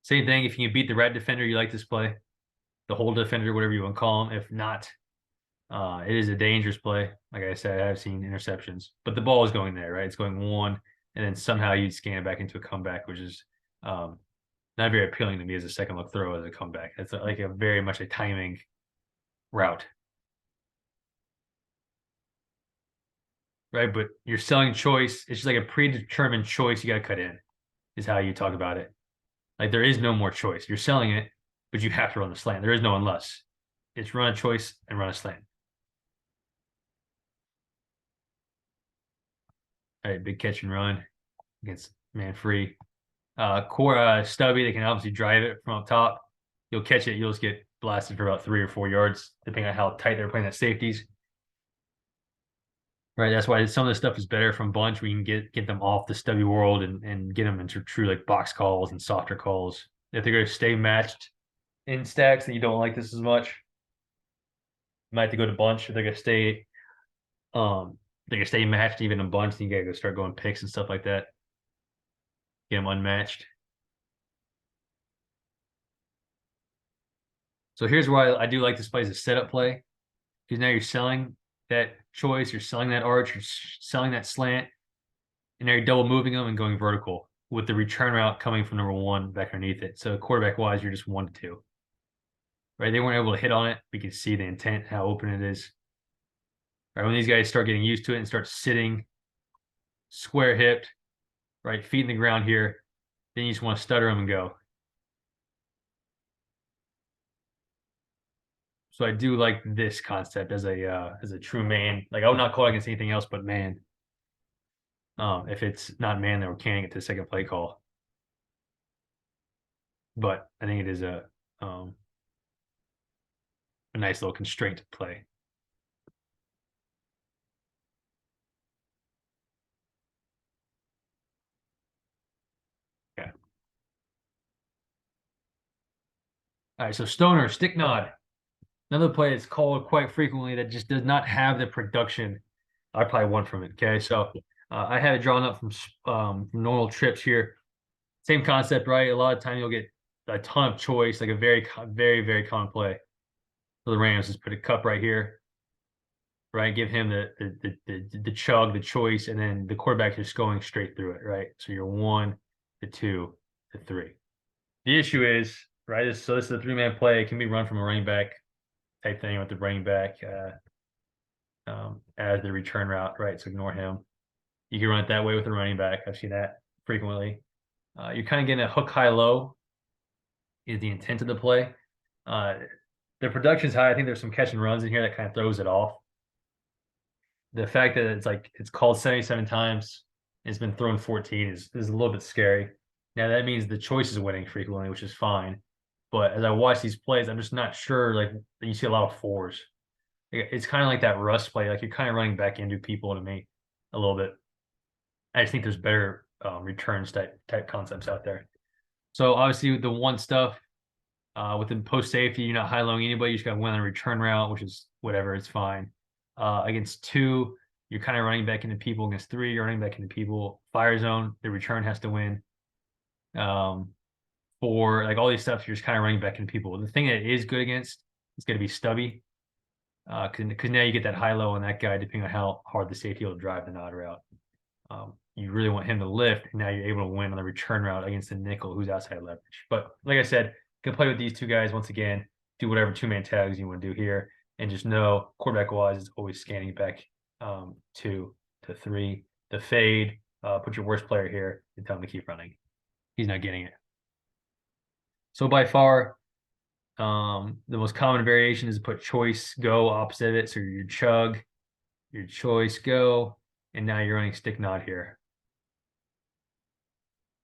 Same thing, if you can beat the red defender, you like this play. The hole defender, whatever you want to call him. If not, it is a dangerous play. Like I said, I've seen interceptions, but the ball is going there, right? It's going 1, and then somehow you scan it back into a comeback, which is not very appealing to me as a second look throw as a comeback. It's like a very much a timing route. Right? But you're selling choice. It's just like a predetermined choice you got to cut in, is how you talk about it. Like there is no more choice. You're selling it, but you have to run the slant. There is no unless. It's run a choice and run a slant. All right, big catch and run against man free. Core stubby, they can obviously drive it from up top. You'll catch it, you'll just get blasted for about 3 or 4 yards, depending on how tight they're playing at safeties. Right, that's why some of the stuff is better from bunch. We can get them off the stubby world and get them into true like box calls and softer calls. If they're going to stay matched in stacks, then you don't like this as much. You might have to go to bunch. If they're going to stay, matched even in bunch, then you got to go start going picks and stuff like that. Get them unmatched. So here's why I do like this play as a setup play, because now you're selling that choice, you're selling that arch, you're selling that slant, and now you're double moving them and going vertical with the return route coming from number 1 back underneath it. So quarterback wise, you're just 1 to 2. Right? They weren't able to hit on it. We can see the intent, how open it is. Right? When these guys start getting used to it and start sitting square hipped, right, feet in the ground here, then you just want to stutter them and go. So I do like this concept as a true man. Like I would not call it against anything else but man. If it's not man, then we're canning it to the second play call. but I think it is a nice little constraint to play. Yeah. All right. So Stoner, stick nod. Another play that's called quite frequently that just does not have the production I probably won from it. Okay. So I have it drawn up from normal trips here. Same concept, right? A lot of time you'll get a ton of choice, like a very common play for the Rams is put a cup right here, right? Give him the chug, the choice, and then the quarterback just going straight through it, right? So you're one, to two, to three. The issue is, right? So this is a three-man play. It can be run from a running back type thing with the running back as the return route, right? So ignore him. You can run it that way with the running back. I've seen that frequently. You're kind of getting a hook high low is the intent of the play. Uh, the production's high. I think there's some catch and runs in here that kind of throws it off. The fact that it's called 77 times, it's been thrown 14 is a little bit scary. Now that means the choice is winning frequently, which is fine. But as I watch these plays, I'm just not sure. Like you see a lot of fours. It's kind of like that rust play. Like you're kind of running back into people to me a little bit. I just think there's better returns type concepts out there. So obviously the one stuff within post safety, you're not high lowing anybody. You just got to win on a return route, which is whatever. It's fine. Against two, you're kind of running back into people. Against three, you're running back into people. Fire zone, the return has to win. Four, like all these stuff, you're just kind of running back into people. The thing that is good against is going to be stubby. Because now you get that high low on that guy, depending on how hard the safety will drive the nod route. You really want him to lift, and now you're able to win on the return route against the nickel who's outside leverage. But like I said, can play with these two guys once again, do whatever two-man tags you want to do here, and just know quarterback-wise, it's always scanning it back two to three. The fade, put your worst player here and tell him to keep running. He's not getting it. So by far, the most common variation is to put choice, go opposite of it. So your chug, your choice, go, and now you're running stick nod here.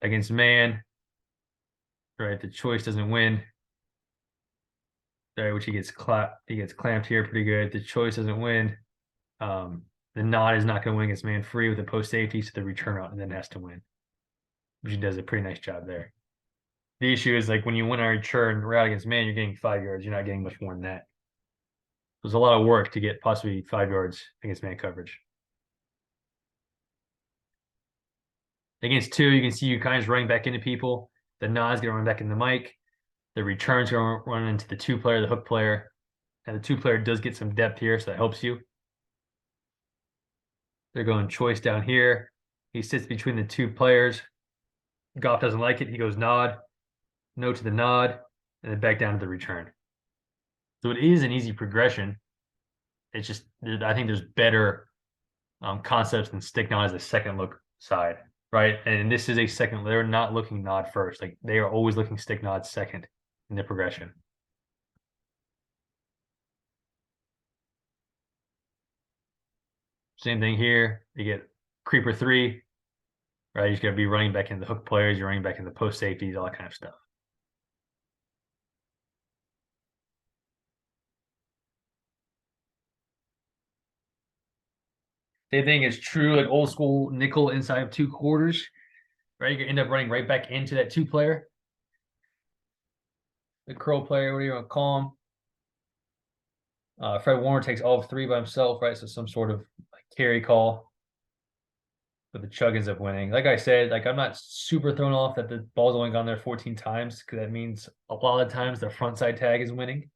Against man, right? The choice doesn't win. Right, which he gets clamped here pretty good. The choice doesn't win. The nod is not going to win against man free with the post safety, so the return out and then has to win. Which he does a pretty nice job there. The issue is like when you win a return route against man, you're getting 5 yards. You're not getting much more than that. There's a lot of work to get possibly 5 yards against man coverage. Against two, you can see you kind of running back into people. The nod's going to run back into Mike. The return's going to run into the two player, the hook player. And the two player does get some depth here, so that helps you. They're going choice down here. He sits between the two players. Goff doesn't like it. He goes nod, no to the nod, and then back down to the return. So it is an easy progression. It's just I think there's better concepts than stick nod as a second look side, right? And this is a second. They're not looking nod first. Like they are always looking stick nod second in the progression. Same thing here. You get creeper three, right? You just got to be running back in the hook players. You're running back in the post safeties, all that kind of stuff. Same thing is true, like old school nickel inside of two quarters, right? You end up running right back into that two player, the curl player, whatever you want to call him. Fred Warner takes all of three by himself, right? So some sort of like carry call, but the Chug ends up winning. Like I said, like I'm not super thrown off that the ball's only gone there 14 times because that means a lot of times the front side tag is winning.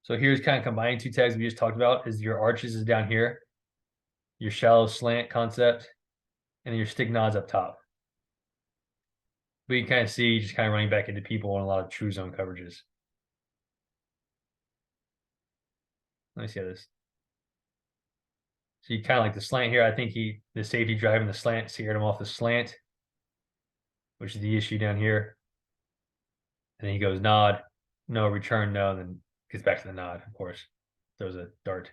So here's kind of combining two tags we just talked about is your arches is down here, your shallow slant concept, and then your stick nods up top. But you can kind of see just kind of running back into people in a lot of true zone coverages. Let me see how this. So you kind of like the slant here. I think the safety driving the slant scared him off the slant, which is the issue down here. And then he goes nod, no return, no, then gets back to the nod, of course. Throws a dart.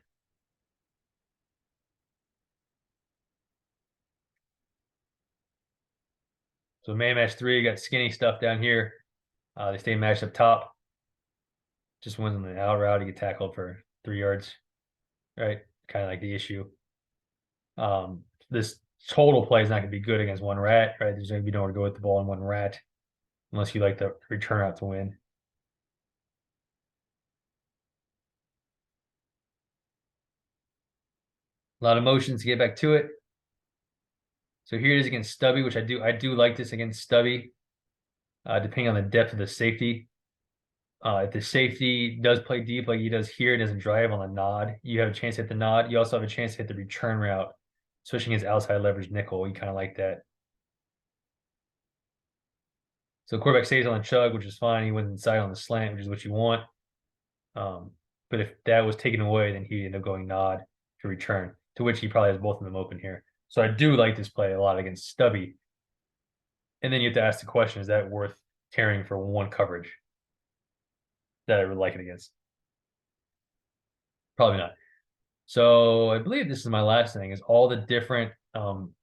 So man match 3, got skinny stuff down here. They stay matched up top. Just wins on the out route. You get tackled for 3 yards, right? Kind of like the issue. This total play is not going to be good against one rat, right? There's going to be nowhere to go with the ball in one rat unless you like the return out to win. A lot of motions to get back to it. So here it is against Stubby, which I do like this against Stubby, depending on the depth of the safety. If the safety does play deep like he does here, doesn't drive on the nod, you have a chance to hit the nod. You also have a chance to hit the return route, switching his outside leverage nickel. You kind of like that. So quarterback stays on the chug, which is fine. He went inside on the slant, which is what you want. But if that was taken away, then he'd end up going nod to return, to which he probably has both of them open here. So I do like this play a lot against Stubby. And then you have to ask the question, is that worth tearing for one coverage that I would like it against? Probably not. So I believe this is my last thing, is all the different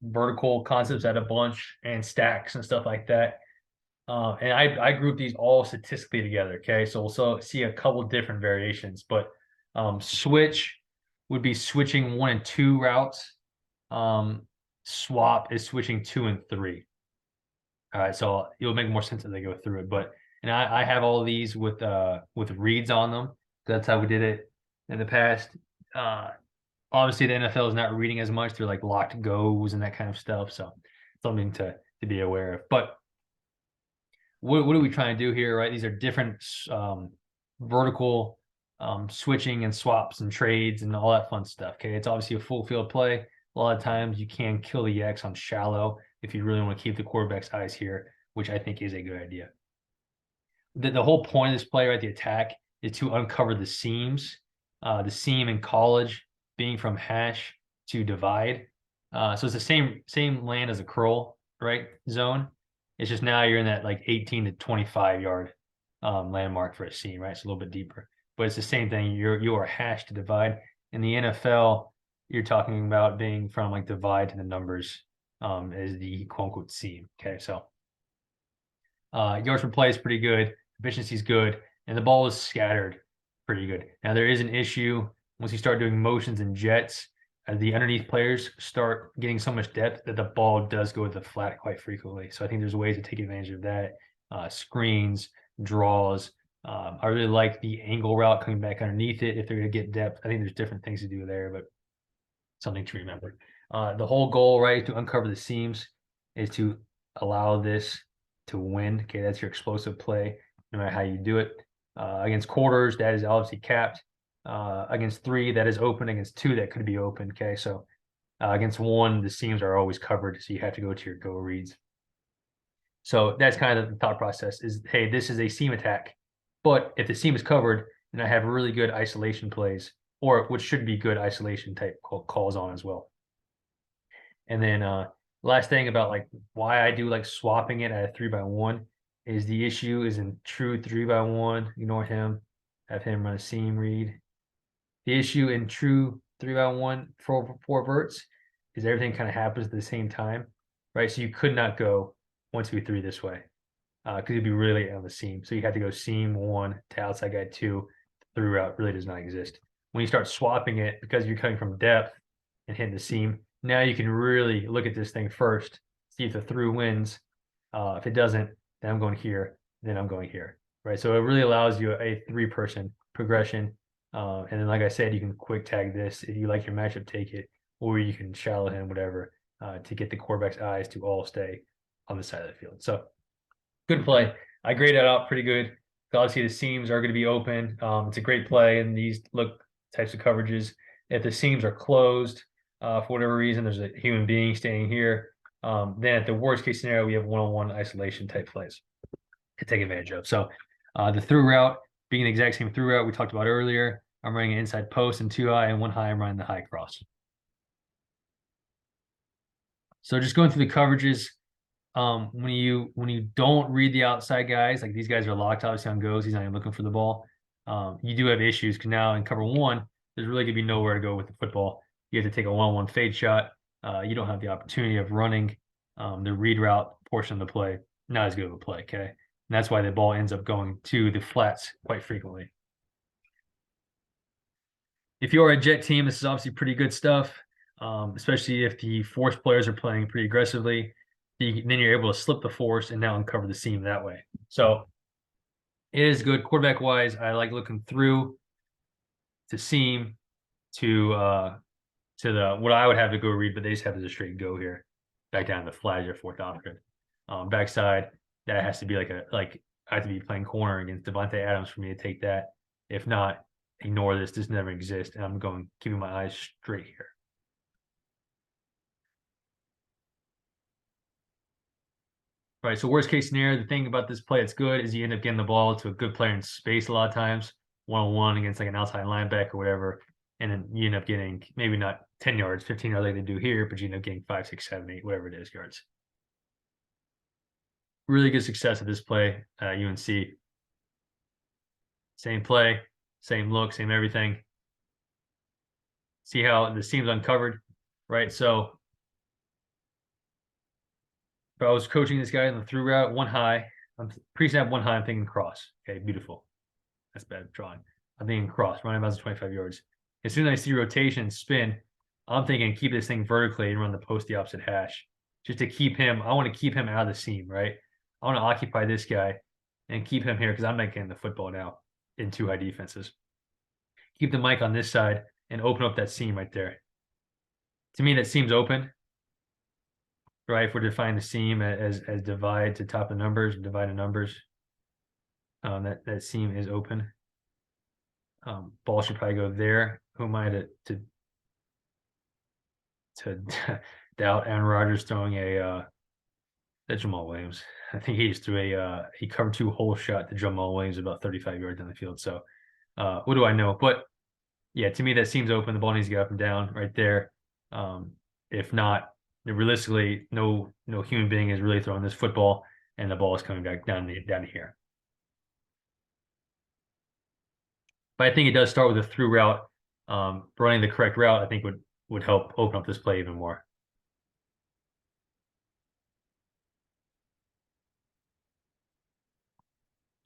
vertical concepts at a bunch and stacks and stuff like that. And I group these all statistically together. Okay, so we'll see a couple different variations, but switch would be switching 1 and 2 routes. Swap is switching 2 and 3. All right, so it'll make more sense as I go through it. But and I have all of these with reads on them. That's how we did it in the past. Obviously the NFL is not reading as much. They're like locked goes and that kind of stuff. So something to be aware of. But what are we trying to do here, right? These are different vertical switching and swaps and trades and all that fun stuff. Okay, it's obviously a full field play. A lot of times you can kill the X on shallow if you really want to keep the quarterback's eyes here, which I think is a good idea. The whole point of this play, right, the attack, is to uncover the seams. The seam in college being from hash to divide. So it's the same land as a curl, right, zone. It's just now you're in that like 18 to 25 yard landmark for a seam, right? It's a little bit deeper, but it's the same thing. You are hash to divide. In the NFL, you're talking about being from like divide to the numbers as the quote unquote seam. Okay, so yards per play is pretty good, efficiency is good, and the ball is scattered pretty good. Now there is an issue once you start doing motions and jets. The underneath players start getting so much depth that the ball does go to the flat quite frequently. So I think there's ways to take advantage of that. Screens, draws. I really like the angle route coming back underneath it if they're going to get depth. I think there's different things to do there, but something to remember. The whole goal, right, to uncover the seams is to allow this to win. Okay, that's your explosive play, no matter how you do it. Against quarters, that is obviously capped. Against 3, that is open. Against 2, that could be open. Okay, so against 1, the seams are always covered, so you have to go to your go reads. So that's kind of the thought process is, hey, this is a seam attack, but if the seam is covered, then I have really good isolation plays, or which should be good isolation type calls on as well. And then last thing about like why I do like swapping it at a 3x1 is the issue is in true 3x1. Ignore him, have him run a seam read. The issue in true 3x1 four verts is everything kind of happens at the same time, right? So you could not go 1, 2, 3 this way because you'd be really on the seam. So you have to go seam 1 to outside guide 2. Through route really does not exist. When you start swapping it, because you're coming from depth and hitting the seam, now you can really look at this thing first, see if the through wins. If it doesn't, then I'm going here, then I'm going here, right? So it really allows you a 3-person progression. And then, like I said, you can quick tag this. If you like your matchup, take it, or you can shallow him, whatever, to get the quarterback's eyes to all stay on the side of the field. So good play. I grade it out pretty good. Obviously, the seams are going to be open. It's a great play in these types of coverages. If the seams are closed for whatever reason, there's a human being standing here. Then at the worst case scenario, we have one-on-one isolation type plays to take advantage of. So the through route being the exact same through route we talked about earlier. I'm running an inside post and 2 high and 1 high. I'm running the high cross. So just going through the coverages. When you don't read the outside guys, like these guys are locked obviously on goes, he's not even looking for the ball. You do have issues because now in cover 1, there's really gonna be nowhere to go with the football. You have to take a 1-on-1 fade shot. You don't have the opportunity of running the read route portion of the play, not as good of a play. Okay. And that's why the ball ends up going to the flats quite frequently. If you're a jet team, this is obviously pretty good stuff, especially if the force players are playing pretty aggressively. Then you're able to slip the force and now uncover the seam that way. So it is good quarterback wise. I like looking through to seam to the what I would have to go read, but they just have as a straight go here, back down to the flag or fourth option. Backside, that has to be like I have to be playing corner against Devontae Adams for me to take that. If not, ignore this. This never exists, and I'm going keeping my eyes straight here. All right, so worst case scenario, the thing about this play that's good is you end up getting the ball to a good player in space a lot of times, one-on-one against like an outside linebacker or whatever, and then you end up getting maybe not 10 yards, 15 yards like they do here, but you end up getting 5, 6, 7, 8, whatever it is, yards. Really good success at this play, UNC. Same play, same look, same everything. See how the seam's uncovered, right? So if I was coaching this guy in the through route, one high, I'm pre-snap one high, I'm thinking cross. Okay, beautiful. That's bad drawing. I'm thinking cross, running about 25 yards. As soon as I see rotation, spin, I'm thinking keep this thing vertically and run the post the opposite hash. Just to keep him, I want to keep him out of the seam, right? I want to occupy this guy and keep him here because I'm not getting the football now in two high defenses. Keep the mic on this side and open up that seam right there. To me, that seam's open, right? If we're defining the seam as divide to top of numbers, divide the numbers, that seam is open. Ball should probably go there. Who am I to doubt Aaron Rodgers throwing that's Jamal Williams? I think he just threw he covered 2 hole shot to Jamal Williams about 35 yards down the field. So what do I know? But yeah, to me that seems open. The ball needs to go up and down right there. If not, realistically, no human being is really throwing this football, and the ball is coming back down here. But I think it does start with a through route. Running the correct route, I think would help open up this play even more.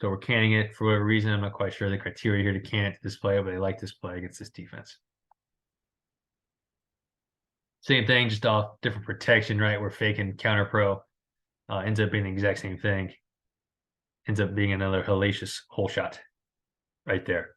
So we're canning it for whatever reason. I'm not quite sure the criteria here to can it to display it, but I like this play against this defense. Same thing, just off different protection, right? We're faking counter pro. Ends up being the exact same thing. Ends up being another hellacious hole shot right there.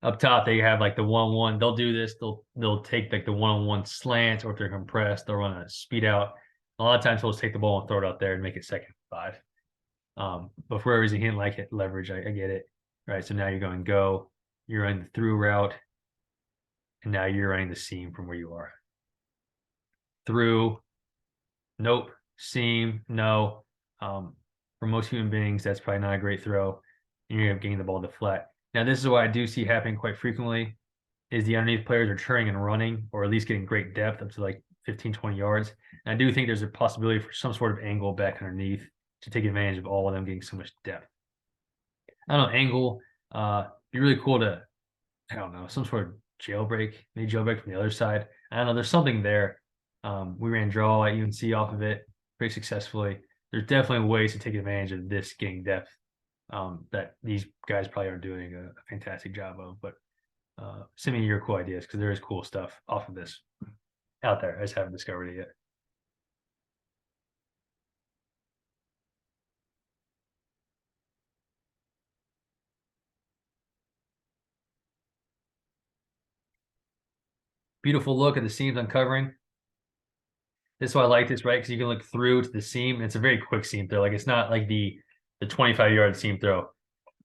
Up top, they have like the 1-1. They'll do this. They'll take like the 1-on-1 slant, or if they're compressed, they'll run a speed out. A lot of times they'll just take the ball and throw it out there and make it 2nd and 5. But for whatever reason, he didn't like it. Leverage, I get it. Right. So now you're going go. You're running the through route. And now you're running the seam from where you are. Through, nope. Seam, no. For most human beings, that's probably not a great throw. And you're getting the ball to flat. Now, this is what I do see happening quite frequently is the underneath players are turning and running, or at least getting great depth up to like 15, 20 yards. And I do think there's a possibility for some sort of angle back underneath to take advantage of all of them getting so much depth. I don't know, angle, be really cool to, I don't know, some sort of jailbreak, maybe jailbreak from the other side. I don't know, there's something there. We ran draw at UNC off of it pretty successfully. There's definitely ways to take advantage of this getting depth that these guys probably aren't doing a fantastic job of. But send me your cool ideas because there is cool stuff off of this out there. I just haven't discovered it yet. Beautiful look at the seams uncovering. This is why I like this, right? Because you can look through to the seam. It's a very quick seam throw. Like it's not like the 25-yard seam throw.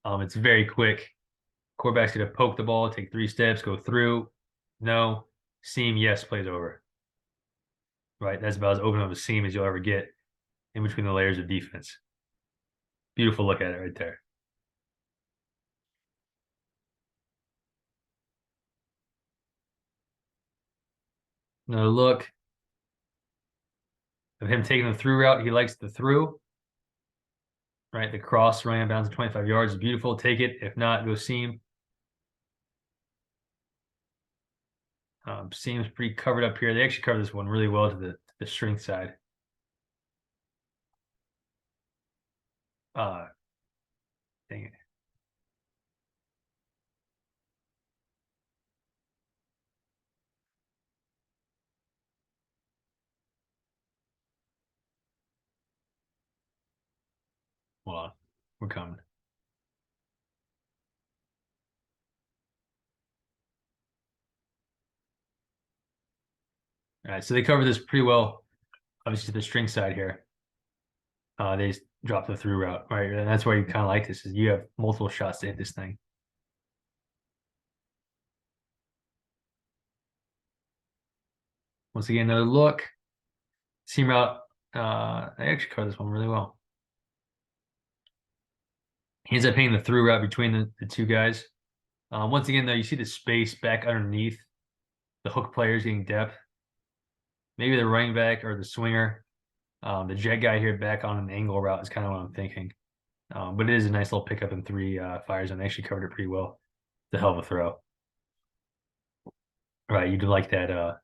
It's very quick. Quarterback's gonna poke the ball, take 3 steps, go through. No. Seam, yes, plays over. Right? That's about as open of a seam as you'll ever get in between the layers of defense. Beautiful look at it right there. Another look of him taking the through route. He likes the through. Right? The cross running bounds at 25 yards is beautiful. Take it. If not, go seam. Seems pretty covered up here. They actually cover this one really well to the strength side. Dang it. Hold on. We're coming. All right, so they cover this pretty well. Obviously, the string side here. They just drop the through route, right? And that's why you kind of like this is you have multiple shots to hit this thing. Once again, another look. Seam route. They actually cover this one really well. He ends up hitting the through route between the two guys. Once again, though, you see the space back underneath the hook players getting depth. Maybe the running back or the swinger. The jet guy here back on an angle route is kind of what I'm thinking. But it is a nice little pickup in three fires, and they actually covered it pretty well. It's a hell of a throw. Right, you'd like that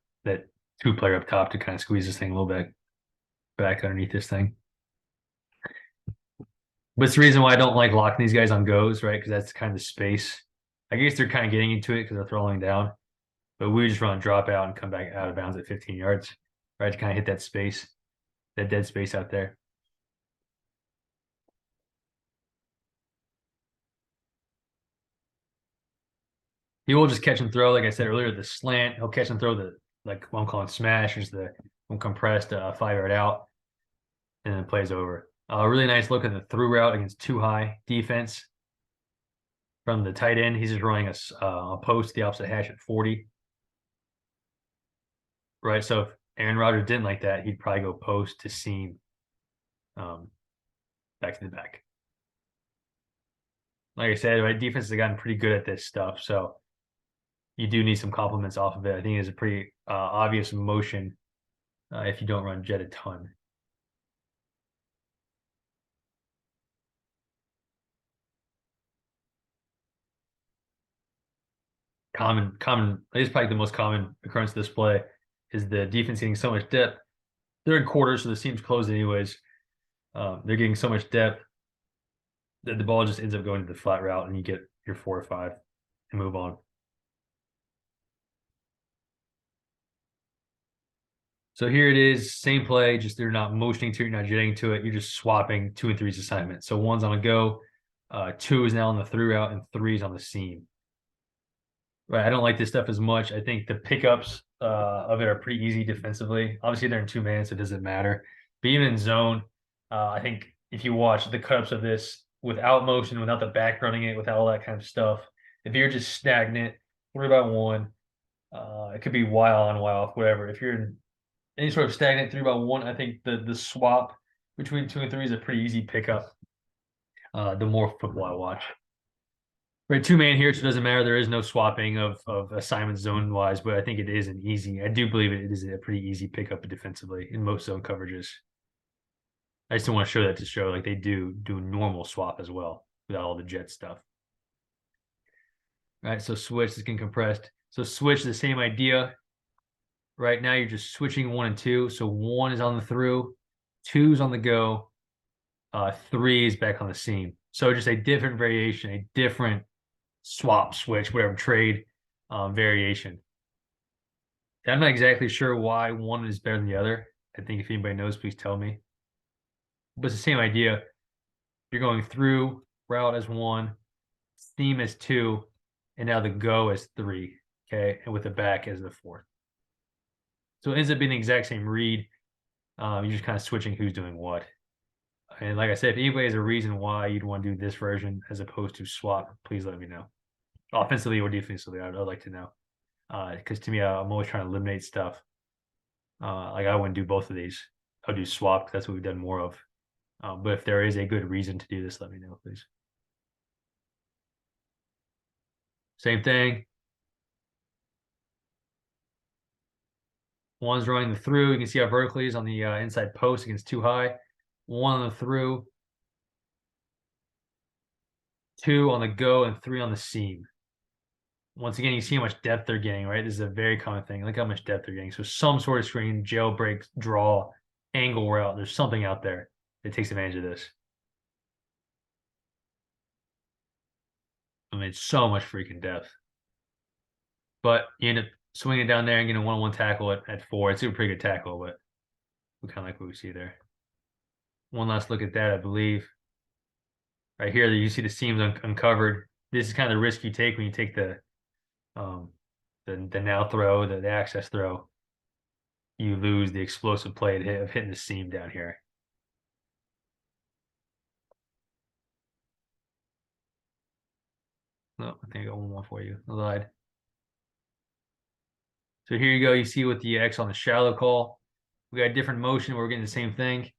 two player up top to kind of squeeze this thing a little bit back underneath this thing. But it's the reason why I don't like locking these guys on goes, right? Because that's kind of space. I guess they're kind of getting into it because they're throwing down. But we just run a drop out and come back out of bounds at 15 yards, right? To kind of hit that space, that dead space out there. He will just catch and throw, like I said earlier, the slant. He'll catch and throw the like what I'm calling smash, is the compressed 5 yard out, and then plays over. A really nice look at the through route against too high defense from the tight end. He's just running a post the opposite hash at 40. Right. So if Aaron Rodgers didn't like that, he'd probably go post to seam, back to the back. Like I said, right, defense has gotten pretty good at this stuff. So you do need some compliments off of it. I think it's a pretty obvious motion if you don't run jet a ton. Common. It's probably the most common occurrence of this play is the defense getting so much depth. They're in quarters, so the seam's closed anyways. They're getting so much depth that the ball just ends up going to the flat route, and you get your 4 or 5 and move on. So here it is, same play, just they're not motioning to it, you're not jetting to it, you're just swapping 2 and 3's assignment. So 1's on a go, 2 is now on the through route, and 3's on the seam. Right, I don't like this stuff as much. I think the pickups of it are pretty easy defensively. Obviously, they're in 2 man, so it doesn't matter. But even in zone, I think if you watch the cutups of this without motion, without the back running it, without all that kind of stuff, if you're just stagnant, 3-by-1, it could be while on, while off, whatever. If you're in any sort of stagnant 3-by-1, I think the swap between 2 and 3 is a pretty easy pickup. The more football I watch. Right, 2 man here, so it doesn't matter. There is no swapping of assignments zone wise, but I think it is an easy. I do believe it is a pretty easy pickup defensively in most zone coverages. I just don't want to show that to show like they do normal swap as well without all the jet stuff. All right, so switch is getting compressed. So switch the same idea. Right now you're just switching 1 and 2. So 1 is on the through, 2's on the go, 3 is back on the seam. So just a different variation, a different swap, switch, whatever, trade variation. I'm not exactly sure why one is better than the other. I think if anybody knows, please tell me. But it's the same idea. You're going through route as 1, seam as 2, and now the go as 3. Okay, and with the back as the 4th. So it ends up being the exact same read. You're just kind of switching who's doing what. And like I said, if anybody has a reason why you'd want to do this version as opposed to swap, please let me know. Offensively or defensively, I'd like to know. Because to me, I'm always trying to eliminate stuff. Like I wouldn't do both of these. I'll do swap. That's what we've done more of. But if there is a good reason to do this, let me know, please. Same thing. 1's running the through. You can see how vertically is on the inside post against 2 high. 1 on the through. 2 on the go and 3 on the seam. once again, you see how much depth they're getting, right? This is a very common thing. Look how much depth they're getting. So some sort of screen, jailbreak, draw, angle route. There's something out there that takes advantage of this. I mean, it's so much freaking depth. But you end up swinging down there and getting a one-on-one tackle at 4. It's a pretty good tackle, but we kind of like what we see there. One last look at that, I believe. Right here, you see the seams uncovered. This is kind of the risk you take when you take the now throw, the access throw. You lose the explosive play of hitting the seam down here. No, I think I got one more for you. I lied. So here you go. You see with the X on the shallow call, we got a different motion. We're getting the same thing.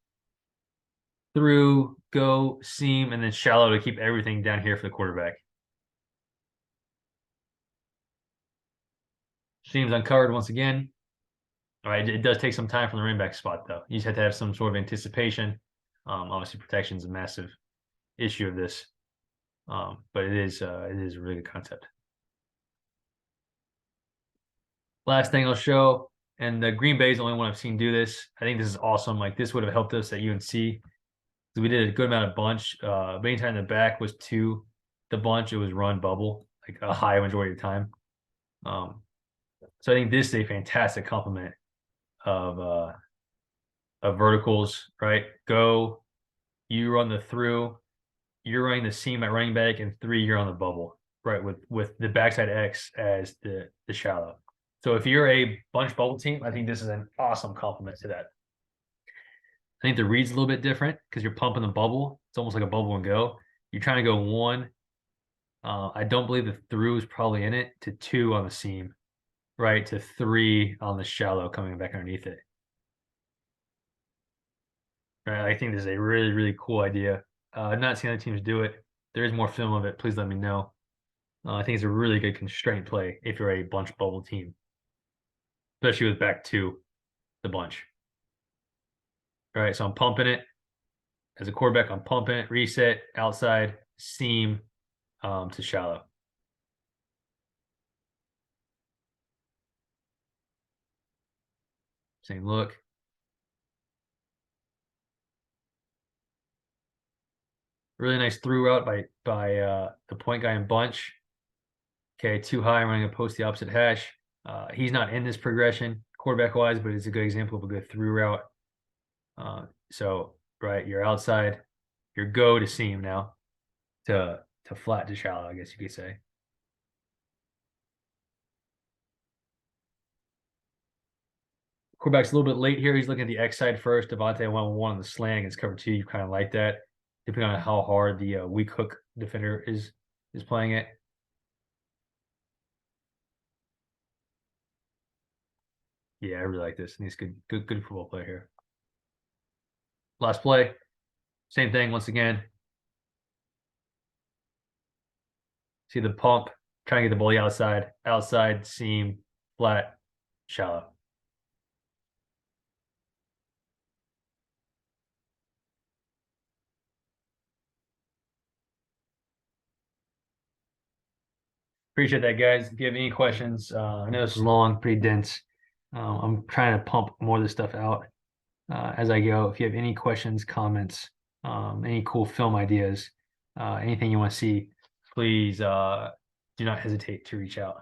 Through, go, seam, and then shallow to keep everything down here for the quarterback. Seams uncovered once again. All right, it does take some time from the running back spot, though. You just have to have some sort of anticipation. Obviously, protection is a massive issue of this, but it is a really good concept. Last thing I'll show, and the Green Bay is the only one I've seen do this. I think this is awesome. Like this would have helped us at UNC. We did a good amount of bunch. But anytime the back was to the bunch, it was run bubble, like a high majority of the time. So I think this is a fantastic complement of verticals, right? Go, you run the through, you're running the seam at running back, and 3, you're on the bubble, right? With the backside X as the shallow. So if you're a bunch bubble team, I think this is an awesome complement to that. I think the read's a little bit different because you're pumping the bubble. It's almost like a bubble and go. You're trying to go 1. I don't believe the through is probably in it, to 2 on the seam, right? To 3 on the shallow coming back underneath it. Right? I think this is a really, really cool idea. I've not seen other teams do it. There is more film of it. Please let me know. I think it's a really good constraint play if you're a bunch bubble team, especially with back to the bunch. All right, so I'm pumping it. As a quarterback, I'm pumping it, reset, outside, seam to shallow. Same look. Really nice through route by the point guy in bunch. Okay, too high, running a post the opposite hash. He's not in this progression quarterback wise, but it's a good example of a good through route. So right, you're outside, your go to seam now to flat to shallow, I guess you could say. Quarterback's a little bit late here. He's looking at the X side first. Devontae 1-1 on the slang. It's cover 2. You kind of like that, depending on how hard the weak hook defender is playing it. Yeah, I really like this. And he's good football player here. Last play, same thing once again. See the pump, trying to get the bully outside, seam, flat, shallow. Appreciate that, guys. If you have any questions, I know this is long, pretty dense. I'm trying to pump more of this stuff out as I go. If you have any questions, comments, any cool film ideas, anything you want to see, please do not hesitate to reach out.